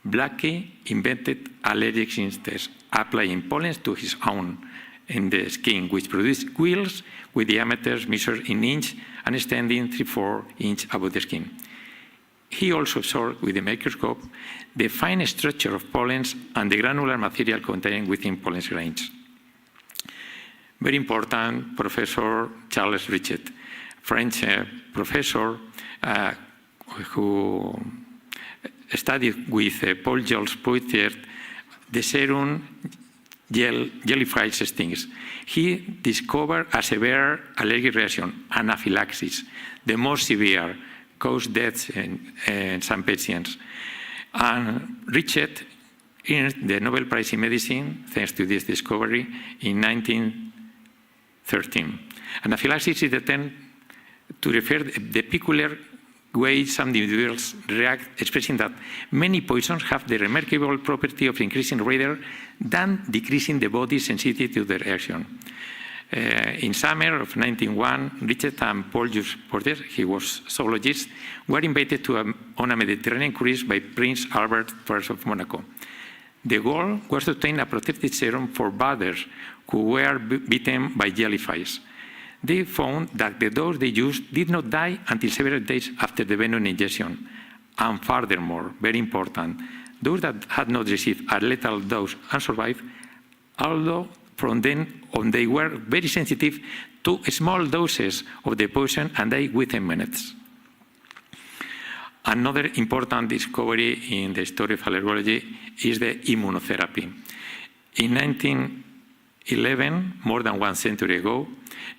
Blackley invented allergic skin test, applying pollens to his own in the skin, which produced quills with diameters measured in inches and extending 3–4 inches above the skin. He also observed with the microscope the fine structure of pollens and the granular material contained within pollen grains. Very important, Professor Charles Richet, French professor who studied with Paul-Jules Poitiers the serum jellyfish stings. He discovered a severe allergic reaction, anaphylaxis, the most severe, caused deaths in some patients. And Richet earned the Nobel Prize in Medicine thanks to this discovery in 1913. Anaphylaxis is the term to refer to the peculiar way some individuals react, expressing that many poisons have the remarkable property of increasing rather than decreasing the body's sensitivity to their action. In summer of 1901, Richet and Paul-Jules Poitiers, he was zoologist, were invited on a Mediterranean cruise by Prince Albert I of Monaco. The goal was to obtain a protective serum for bathers who were bitten by jellyfish. they found that the dose they used did not die until several days after the venom injection. And furthermore, very important, those that had not received a lethal dose and survived, although from then on they were very sensitive to small doses of the poison and died within minutes. Another important discovery in the story of allergology is the immunotherapy. In 1911, more than 1 century ago,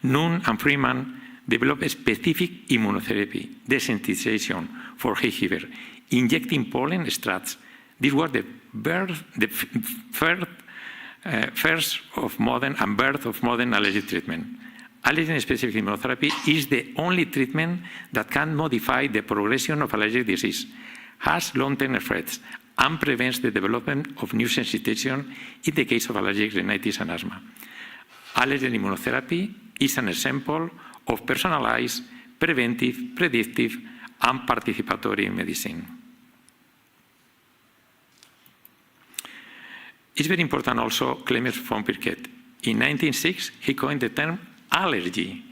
Nunn and Freeman developed a specific immunotherapy, desensitization for hay fever, injecting pollen straps. This was the first of modern and birth of modern allergy treatment. Allergen-specific immunotherapy is the only treatment that can modify the progression of allergic disease, has long-term effects, and prevents the development of new sensitization in the case of allergic rhinitis and asthma. Allergen immunotherapy is an example of personalized, preventive, predictive, and participatory medicine. It's very important also, Clemens von Pirquet. In 1906, he coined the term allergy,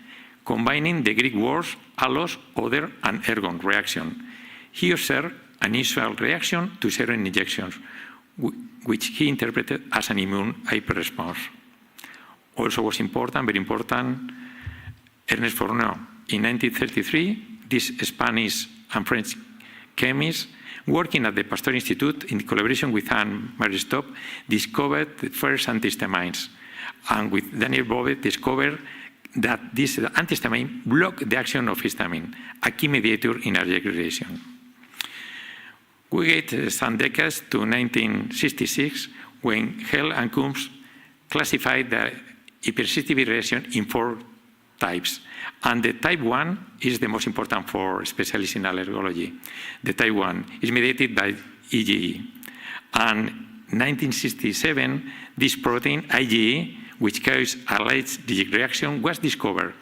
combining the Greek words allos, odor, and ergon, reaction. He observed an initial reaction to saline injections, which he interpreted as an immune hyperresponse. Also was important, very important, Ernest Fourneau. In 1933, this Spanish and French chemist, working at the Pasteur Institute in collaboration with Anne Marie-Stopes, discovered the first antihistamines. And with Daniel Bobet, discovered that this antihistamine blocked the action of histamine, a key mediator in allergic reaction. We get some decades to 1966, when Hell and Coombs classified the hypersensitivity reaction in 4 types. And the type 1 is the most important for specialists in allergology. The type 1 is mediated by IgE. And in 1967, this protein, IgE, which causes allergic reaction, was discovered.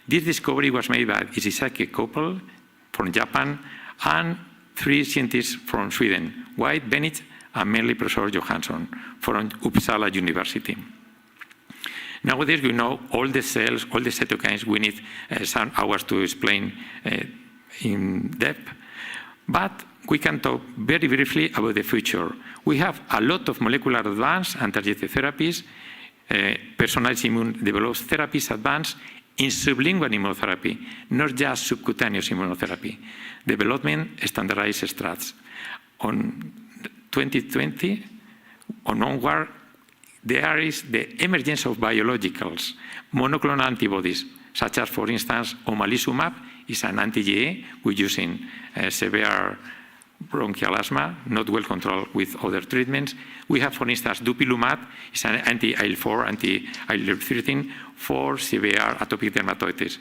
This discovery was made by Isizaki couple from Japan and 3 scientists from Sweden, White, Bennett, and mainly Professor Johansson from Uppsala University. Nowadays, we know all the cells, all the cytokines. We need some hours to explain in depth. But we can talk very briefly about the future. We have a lot of molecular advance and targeted therapies. Personalized immune develops therapies advanced in sublingual immunotherapy, not just subcutaneous immunotherapy. Development standardized strats. On 2020, onward, there is the emergence of biologicals, monoclonal antibodies, such as, for instance, omalizumab is an anti-IgE we use in severe bronchial asthma, not well controlled with other treatments. We have, for instance, dupilumab, is an anti-IL-4, anti-IL-13 for severe atopic dermatitis.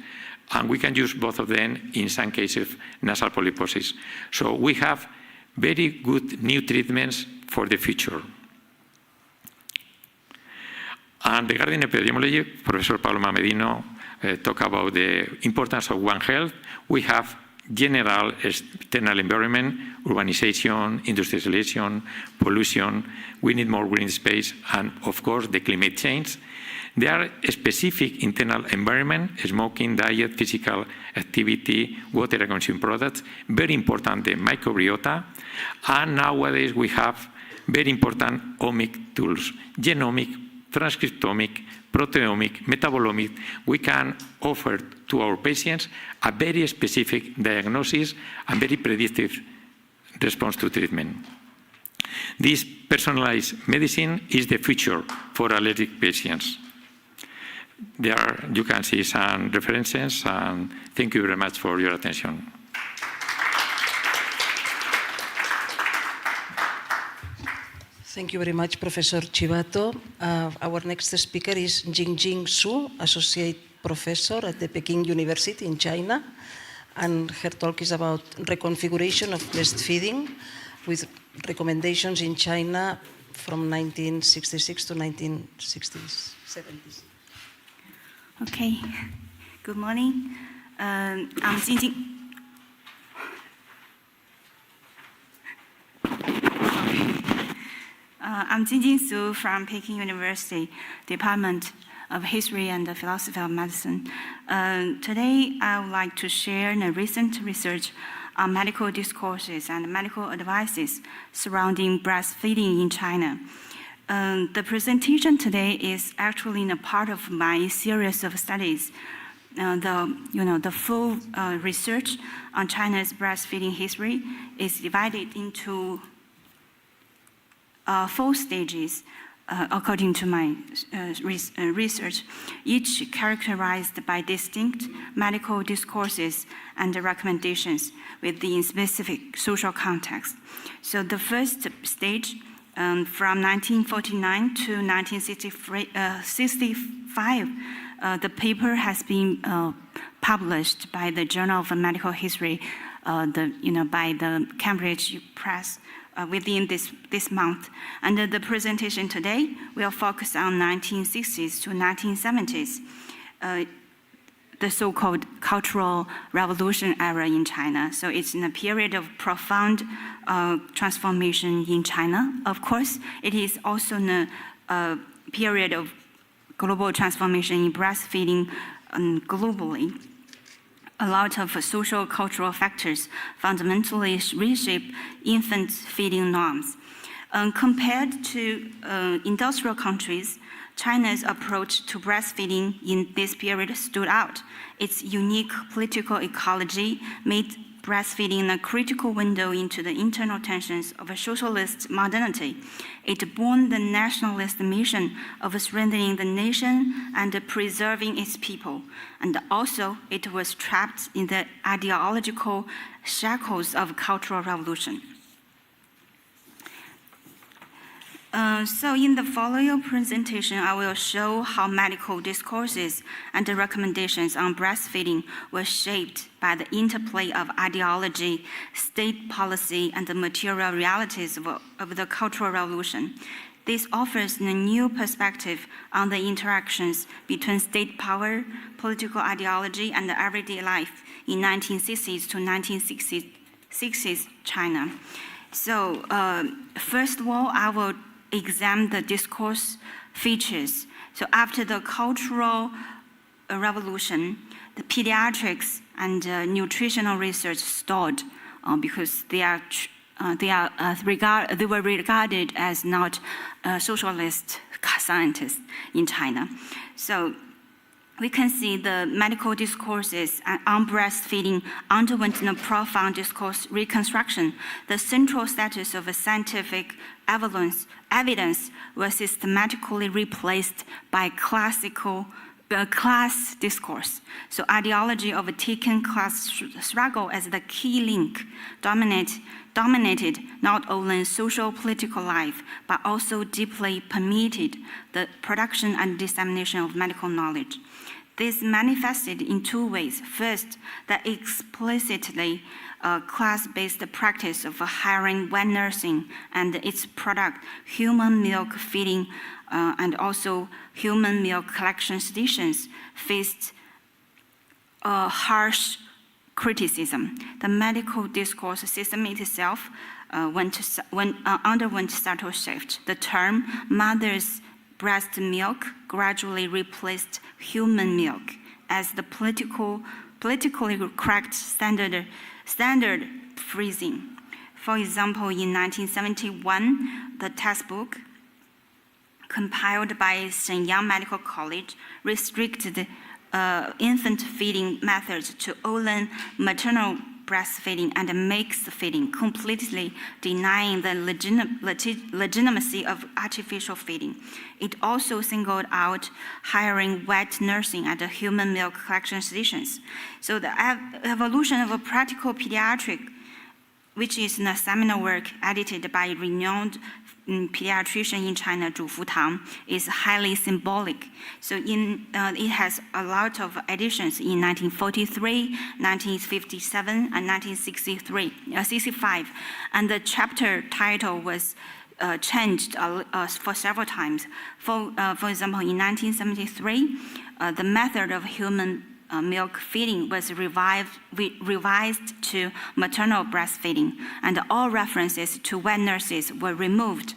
And we can use both of them in some cases of nasal polyposis. So we have very good new treatments for the future. And regarding epidemiology, Professor Paloma Merino talked about the importance of One Health. We have general external environment, urbanization, industrialization, pollution. We need more green space, and of course, the climate change. There are specific internal environment, smoking, diet, physical activity, water and consumed products, very important, the microbiota. And nowadays, we have very important omic tools, genomic, transcriptomic, proteomic, metabolomic. We can offer to our patients a very specific diagnosis and very predictive response to treatment. This personalized medicine is the future for allergic patients. There you can see some references, and thank you very much for your attention. Thank you very much, Professor Chivato. Our next speaker is Jingjing Su, Associate Professor at the Peking University in China. And her talk is about reconfiguration of breastfeeding with recommendations in China from 1966 to 1970s. Okay, good morning. I'm Jingjing. I'm Jingjing Su from Peking University, Department of History and the Philosophy of Medicine. Today, I would like to share the recent research on medical discourses and medical advices surrounding breastfeeding in China. The presentation today is actually a part of my series of studies. The full research on China's breastfeeding history is divided into 4 stages, according to my research, each characterized by distinct medical discourses and recommendations within specific social context. So the first stage, from 1949 to 1965, the paper has been published by the Journal of Medical History, by the Cambridge Press within this month. And the presentation today will focus on 1960s to 1970s, the so-called Cultural Revolution era in China. So it's in a period of profound transformation in China. Of course, it is also in a period of global transformation in breastfeeding globally. A lot of social cultural factors fundamentally reshape infant feeding norms. Compared to industrial countries, China's approach to breastfeeding in this period stood out. Its unique political ecology made breastfeeding a critical window into the internal tensions of a socialist modernity. It bore the nationalist mission of strengthening the nation and preserving its people. And also, it was trapped in the ideological shackles of cultural revolution. So in the following presentation, I will show how medical discourses and the recommendations on breastfeeding were shaped by the interplay of ideology, state policy, and the material realities of the Cultural Revolution. This offers a new perspective on the interactions between state power, political ideology, and everyday life in 1960s to 1960s China. So first of all, I will examine the discourse features. So after the Cultural Revolution, the pediatrics and nutritional research stalled because they were regarded as not socialist scientists in China. So we can see the medical discourses on breastfeeding underwent a profound discourse reconstruction. The central status of a scientific evidence was systematically replaced by class discourse. So ideology of a taken class struggle as the key link dominated not only social political life, but also deeply permeated the production and dissemination of medical knowledge. This manifested in 2 ways. First, the explicitly class-based practice of hiring wet nursing and its product, human milk feeding, and also human milk collection stations, faced harsh criticism. The medical discourse system itself underwent subtle shift. The term mother's breast milk gradually replaced human milk as the politically correct standard phrasing. For example, in 1971, the textbook compiled by Shenyang Medical College restricted infant feeding methods to only maternal breastfeeding and mixed feeding, completely denying the legitimacy of artificial feeding. It also singled out hiring wet nursing at the human milk collection stations. So the evolution of a practical pediatric, which is a seminal work edited by renowned pediatrician in China, Zhu Futang, is highly symbolic. So it has a lot of editions in 1943, 1957, and 1965. And the chapter title was changed for several times. For example, in 1973, the method of human milk feeding was revised to maternal breastfeeding, and all references to wet nurses were removed.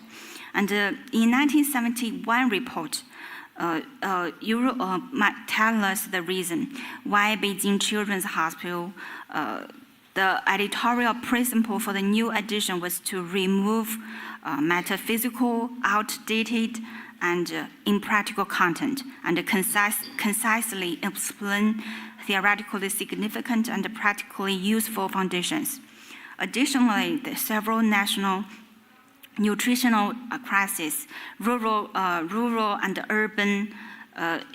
And in 1971 report, might tell us the reason why Beijing Children's Hospital, the editorial principle for the new edition was to remove metaphysical, outdated, and impractical content, and concisely explain theoretically significant and practically useful foundations. Additionally, the several national nutritional crises, rural and urban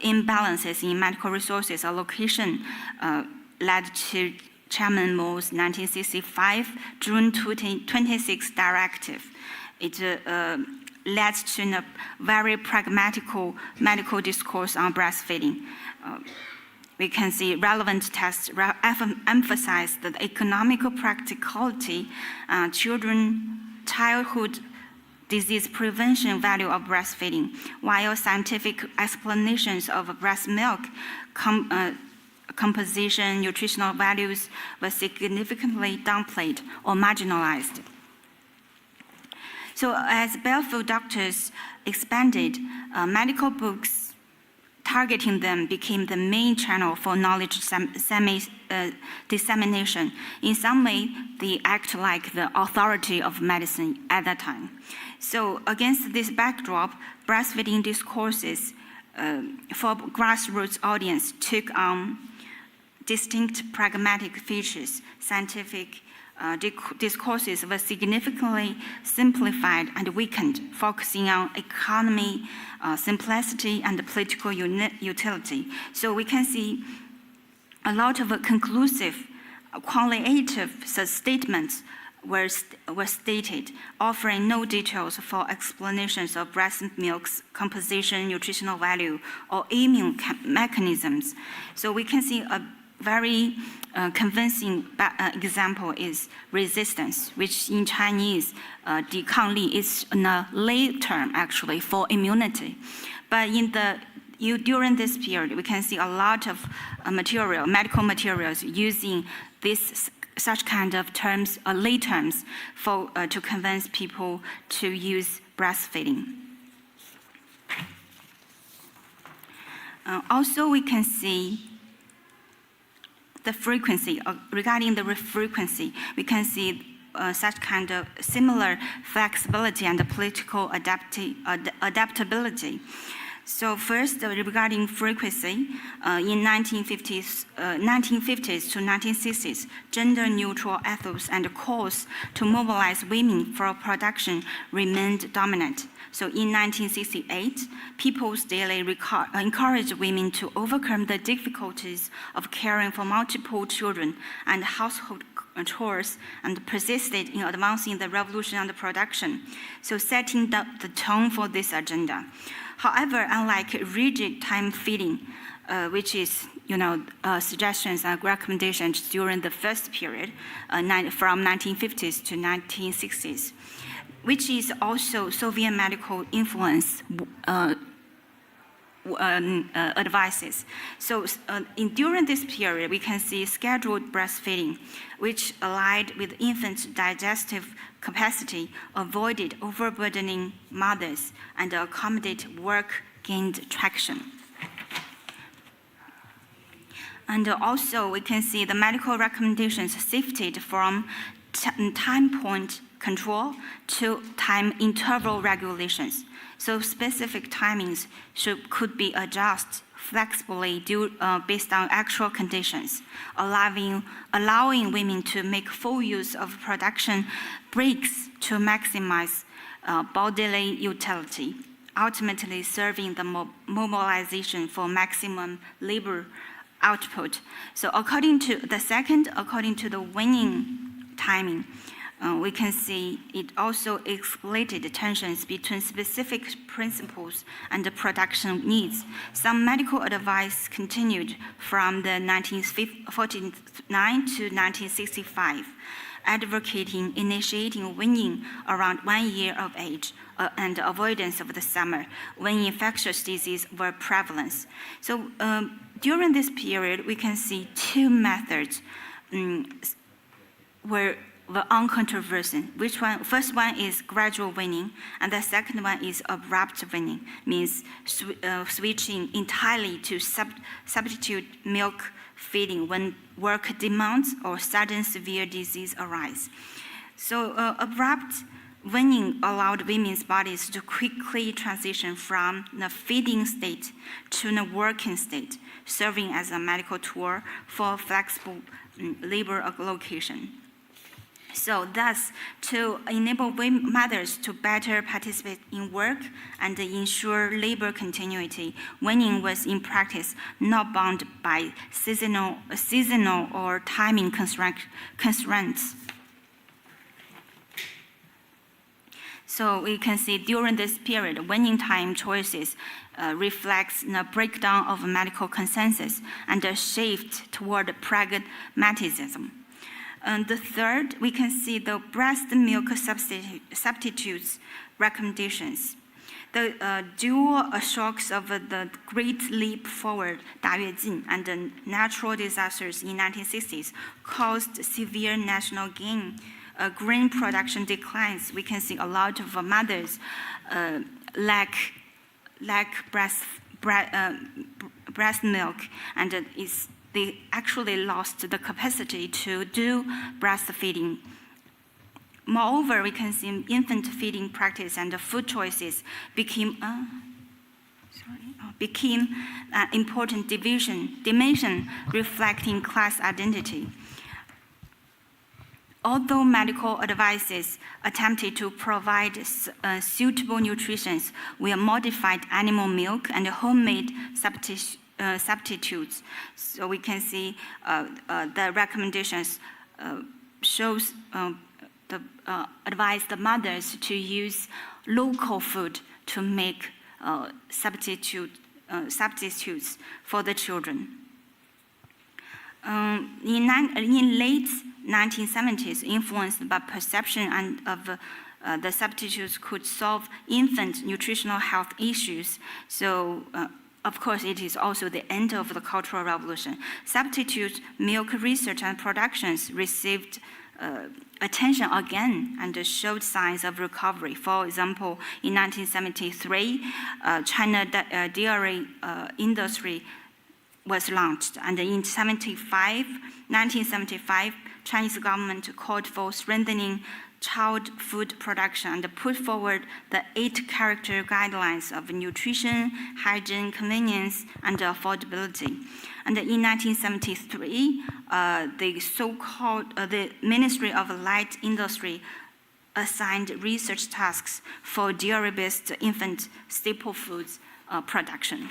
imbalances in medical resources allocation led to Chairman Mo's 1965 June 26 directive. It led to a very pragmatic medical discourse on breastfeeding. We can see relevant texts emphasize the economical practicality, childhood disease prevention value of breastfeeding, while scientific explanations of breast milk composition, nutritional values were significantly downplayed or marginalized. So as barefoot doctors expanded, medical books targeting them became the main channel for knowledge dissemination. In some way, they act like the authority of medicine at that time. So against this backdrop, breastfeeding discourses for grassroots audience took on distinct pragmatic features. Scientific discourses were significantly simplified and weakened, focusing on economy, simplicity, and political utility. So we can see a lot of conclusive, qualitative statements were stated, offering no details for explanations of breast milk's composition, nutritional value, or immune mechanisms. So we can see a very convincing example is resistance, which in Chinese, 抵抗力 is a lay term actually for immunity. But during this period, we can see a lot of medical materials using such kind of terms, lay terms, to convince people to use breastfeeding. Also, we can see the frequency, regarding the frequency, we can see such kind of similar flexibility and political adaptability. So first, regarding frequency, in 1950s to 1960s, gender-neutral ethos and calls to mobilize women for production remained dominant. So in 1968, People's Daily encouraged women to overcome the difficulties of caring for multiple children and household chores, and persisted in advancing the revolution and production, so setting the tone for this agenda. However, unlike rigid time feeding, which is suggestions and recommendations during the first period, from 1950s to 1960s, which is also Soviet medical influence advices. So during this period, we can see scheduled breastfeeding, which allied with infants' digestive capacity, avoided overburdening mothers, and accommodate work gained traction. And also, we can see the medical recommendations shifted from time point control to time interval regulations. So specific timings could be adjusted flexibly based on actual conditions, allowing women to make full use of production breaks to maximize bodily utility, ultimately serving the mobilization for maximum labor output. So according to the winning timing, we can see it also exploited tensions between specific principles and the production needs. Some medical advice continued from the 1949 to 1965, advocating initiating weaning around 1 year of age and avoidance of the summer when infectious diseases were prevalent. So during this period, we can see two methods were were uncontroversial. Which one? First one is gradual weaning, and the second one is abrupt weaning, means switching entirely to substitute milk feeding when work demands or sudden severe disease arise. So abrupt weaning allowed women's bodies to quickly transition from the feeding state to the working state, serving as a medical tool for flexible labor allocation. So thus, to enable mothers to better participate in work and ensure labor continuity, weaning was in practice not bound by seasonal or timing constraints. So we can see during this period, weaning time choices reflects the breakdown of medical consensus and a shift toward pragmatism. And the third, we can see the breast milk substitutes recommendations. The dual shocks of the Great Leap Forward, 大跃进, and the natural disasters in 1960s caused severe national grain production declines. We can see a lot of mothers lack breast milk, and they actually lost the capacity to do breastfeeding. Moreover, we can see infant feeding practice and food choices became an important dimension reflecting class identity. Although medical advices attempted to provide suitable nutrition with modified animal milk and homemade substitutes, so we can see the recommendations shows advise the mothers to use local food to make substitutes for the children. In late 1970s, influenced by perception of the substitutes could solve infant nutritional health issues. So, of course, it is also the end of the Cultural Revolution. Substitute milk research and productions received attention again and showed signs of recovery. For example, in 1973, China dairy industry was launched, and in 1975, Chinese government called for strengthening child food production and put forward the 8-character guidelines of nutrition, hygiene, convenience, and affordability. And in 1973, the Ministry of Light Industry assigned research tasks for dairy-based infant staple foods production.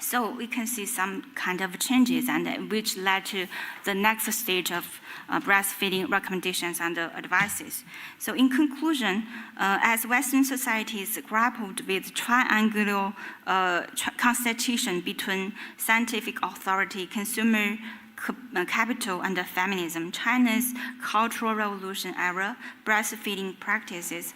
So we can see some kind of changes, and which led to the next stage of breastfeeding recommendations and advices. So in conclusion, as Western societies grappled with triangular constitution between scientific authority, consumer capital, and feminism, China's Cultural Revolution era breastfeeding practices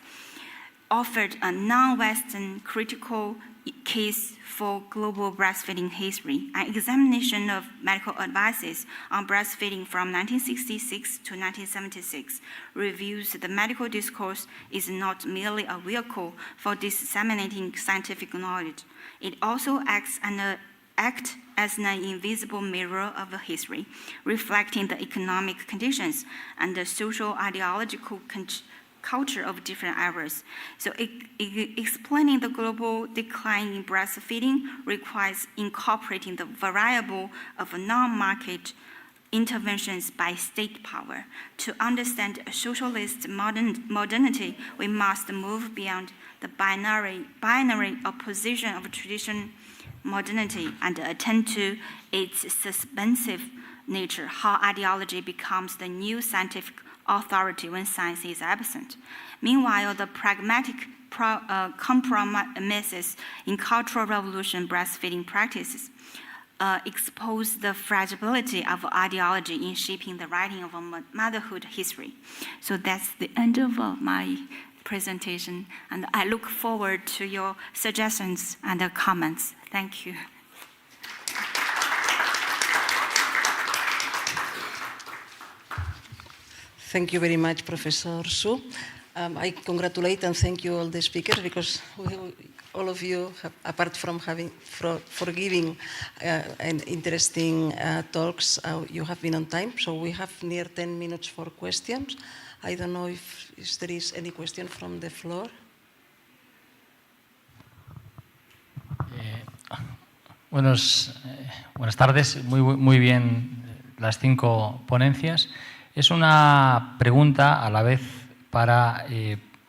offered a non-Western critical case for global breastfeeding history. An examination of medical advices on breastfeeding from 1966 to 1976 reveals the medical discourse is not merely a vehicle for disseminating scientific knowledge. It also acts as an invisible mirror of history, reflecting the economic conditions and the social ideological culture of different eras. So explaining the global decline in breastfeeding requires incorporating the variable of non-market interventions by state power. To understand socialist modernity, we must move beyond the binary opposition of tradition modernity and attend to its suspensive nature, how ideology becomes the new scientific authority when science is absent. Meanwhile, the pragmatic compromises in Cultural Revolution breastfeeding practices expose the fragility of ideology in shaping the writing of a motherhood history. So that's the end of my presentation, and I look forward to your suggestions and comments. Thank you. Thank you very much, Professor Su. I congratulate and thank you all the speakers because all of you, apart from for giving interesting talks, you have been on time. So we have near 10 minutes for questions. I don't know if there is any question from the floor. Buenas tardes, muy bien las 5 ponencias. Es una pregunta a la vez para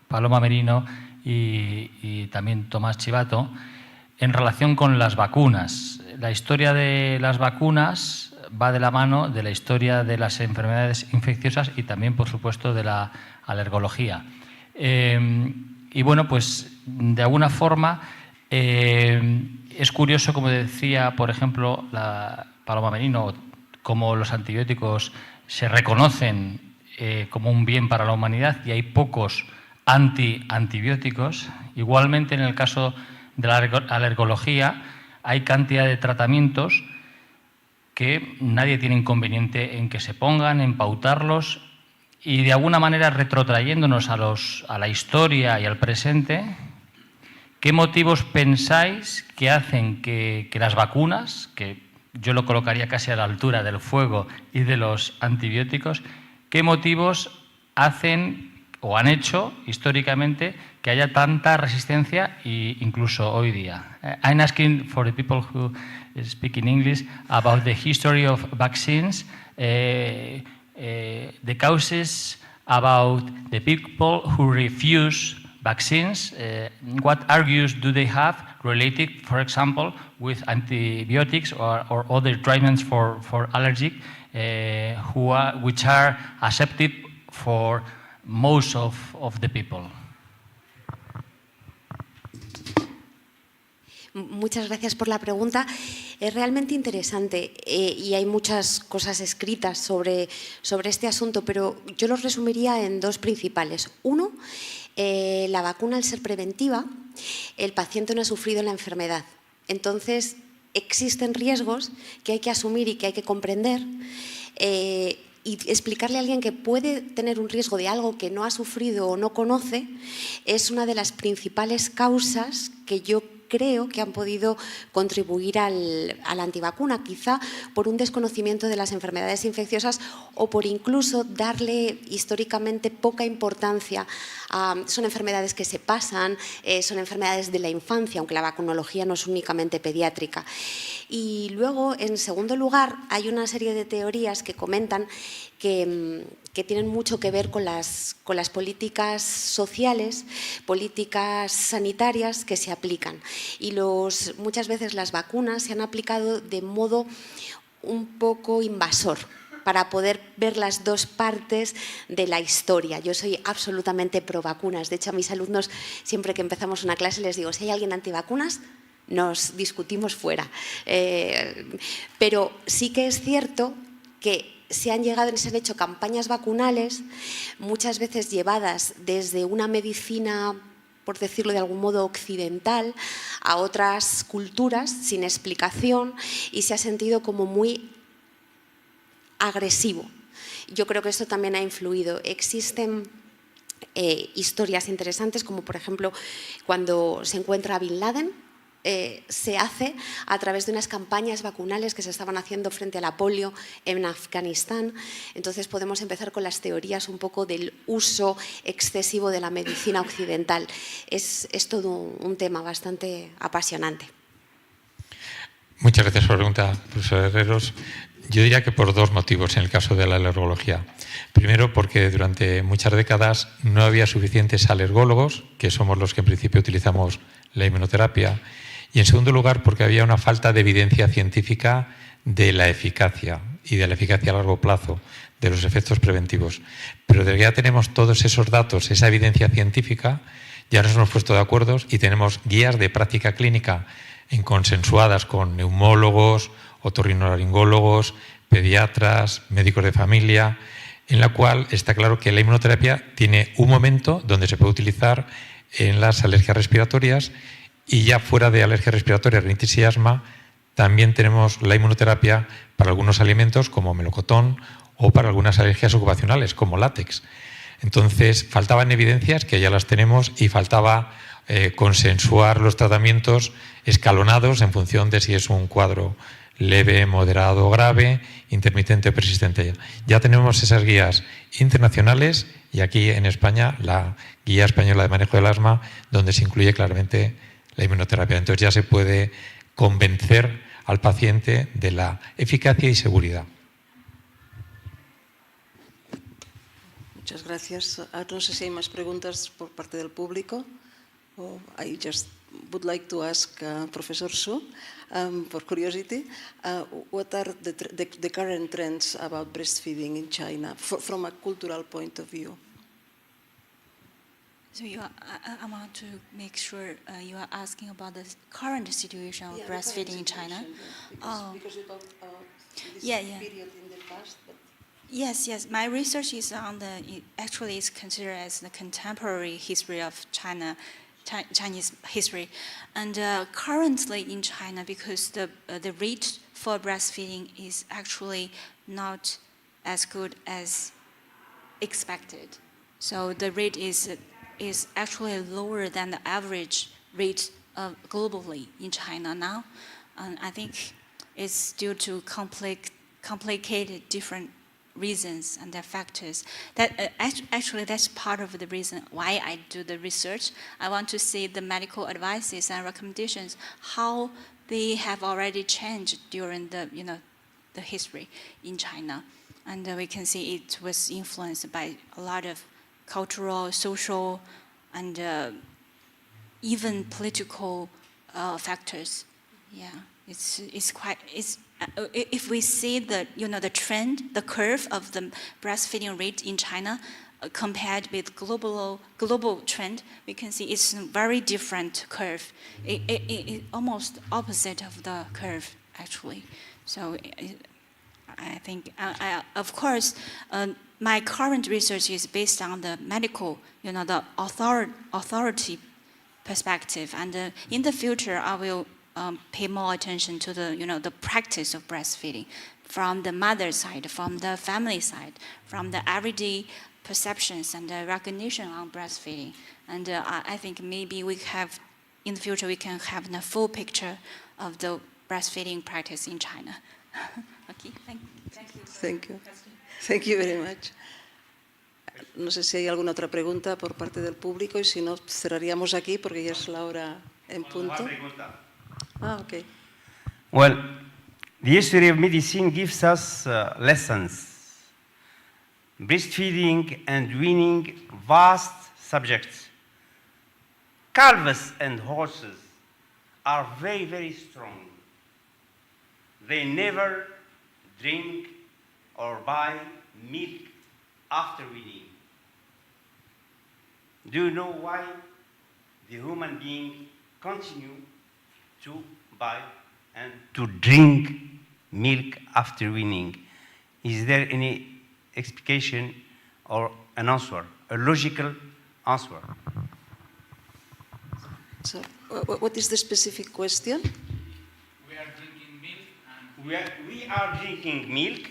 Paloma Merino y también Tomás Chivato en relación con las vacunas. La historia de las vacunas va de la mano de la historia de las enfermedades infecciosas y también, por supuesto, de la alergología. Y bueno, pues de alguna forma es curioso, como decía, por ejemplo, la Paloma Merino, cómo los antibióticos se reconocen como un bien para la humanidad y hay pocos antibióticos. Igualmente, en el caso de la alergología, hay cantidad de tratamientos que nadie tiene inconveniente en que se pongan, en pautarlos y de alguna manera retrotrayéndonos a la historia y al presente. ¿Qué motivos pensáis que hacen que las vacunas, que yo lo colocaría casi a la altura del fuego y de los antibióticos, qué motivos hacen o han hecho históricamente que haya tanta resistencia e incluso hoy día? I'm asking for the people who speak in English about the history of vaccines, the causes about the people who refuse vaccines, what arguments do they have related, for example, with antibiotics or other treatments for allergic, which are accepted for most of the people? Muchas gracias por la pregunta. Es realmente interesante y hay muchas cosas escritas sobre este asunto, pero yo los resumiría en 2 principales. Uno, la vacuna, al ser preventiva, el paciente no ha sufrido la enfermedad. Entonces, existen riesgos que hay que asumir y que hay que comprender y explicarle a alguien que puede tener un riesgo de algo que no ha sufrido o no conoce es una de las principales causas que yo creo que han podido contribuir a la antivacuna, quizá por un desconocimiento de las enfermedades infecciosas o por incluso darle históricamente poca importancia. Son enfermedades que se pasan, son enfermedades de la infancia, aunque la vacunología no es únicamente pediátrica. Y luego, en segundo lugar, hay una serie de teorías que comentan que tienen mucho que ver con las políticas sociales, políticas sanitarias que se aplican. Y muchas veces las vacunas se han aplicado de modo un poco invasor, para poder ver las 2 partes de la historia. Yo soy absolutamente pro vacunas. De hecho, a mis alumnos, siempre que empezamos una clase, les digo, si hay alguien antivacunas, nos discutimos fuera. Pero sí que es cierto que se han hecho campañas vacunales, muchas veces llevadas desde una medicina, por decirlo de algún modo, occidental, a otras culturas, sin explicación, y se ha sentido como muy agresivo. Yo creo que esto también ha influido. Existen historias interesantes, como por ejemplo cuando se encuentra a Bin Laden, se hace a través de unas campañas vacunales que se estaban haciendo frente a la polio en Afganistán. Entonces podemos empezar con las teorías un poco del uso excesivo de la medicina occidental. Es todo un tema bastante apasionante. Muchas gracias por la pregunta, profesor Herreros. Yo diría que por 2 motivos en el caso de la alergología. Primero, porque durante muchas décadas no había suficientes alergólogos, que somos los que en principio utilizamos la inmunoterapia. Y en segundo lugar, porque había una falta de evidencia científica de la eficacia y de la eficacia a largo plazo, de los efectos preventivos. Pero desde que ya tenemos todos esos datos, esa evidencia científica, ya nos hemos puesto de acuerdo y tenemos guías de práctica clínica consensuadas con neumólogos, otorrinolaringólogos, pediatras, médicos de familia, en la cual está claro que la inmunoterapia tiene un momento donde se puede utilizar en las alergias respiratorias y ya fuera de alergia respiratoria, rinitis y asma, también tenemos la inmunoterapia para algunos alimentos como melocotón o para algunas alergias ocupacionales, como látex. Entonces, faltaban evidencias, que ya las tenemos, y faltaba consensuar los tratamientos escalonados en función de si es un cuadro leve, moderado, grave, intermitente o persistente. Ya tenemos esas guías internacionales y aquí en España la Guía Española de Manejo del Asma, donde se incluye claramente la inmunoterapia. Entonces ya se puede convencer al paciente de la eficacia y seguridad. Muchas gracias. No sé si hay más preguntas por parte del público. I just would like to ask Professor Su, for curiosity, what are the current trends about breastfeeding in China from a cultural point of view? So I want to make sure you are asking about the current situation of breastfeeding in China. Because you talked this period in the past. But Yes. My research is on actually it's considered as the contemporary history of Chinese history, and currently in China, because the rate for breastfeeding is actually not as good as expected. So the rate is actually lower than the average rate globally in China now, and I think it's due to complicated different reasons and their factors. That actually that's part of the reason why I do the research. I want to see the medical advices and recommendations, how they have already changed during the history in China, and we can see it was influenced by a lot of cultural, social, and even political factors. Yeah, if we see the trend, the curve of the breastfeeding rate in China compared with global trend, we can see it's a very different curve. It almost opposite of the curve actually. So I think, of course, my current research is based on the medical, the authority perspective, and in the future I will pay more attention to the practice of breastfeeding from the mother side, from the family side, from the everyday perceptions and the recognition on breastfeeding. And I think maybe in the future we can have a full picture of the breastfeeding practice in China. Okay, thank you. Thank you. Thank you very much. No sé si hay alguna otra pregunta por parte del público, y si no, cerraríamos aquí porque ya es la hora en punto. Okay. Well, the history of medicine gives us lessons. Breastfeeding and weaning, vast subjects. Calves and horses are very, very strong. They never drink or buy milk after weaning. Do you know why the human being continue to buy and to drink milk after weaning? Is there any explication or an answer, a logical answer? So, what is the specific question? We are drinking milk. We are drinking milk.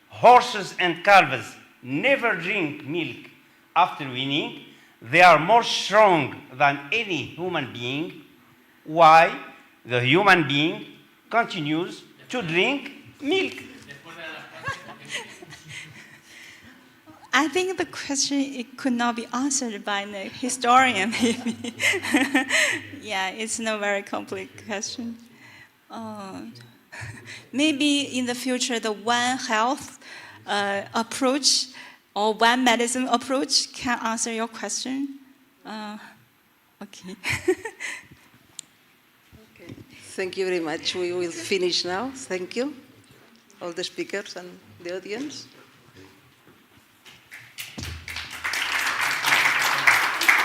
Horses and calves never drink milk after weaning. They are more strong than any human being. Why the human being continues to drink milk? I think the question could not be answered by the historian, maybe. Yeah, it's not a very complex question. Maybe in the future, the One Health approach or One Medicine approach can answer your question. Okay. Okay. Thank you very much. We will finish now. Thank you, all the speakers and the audience.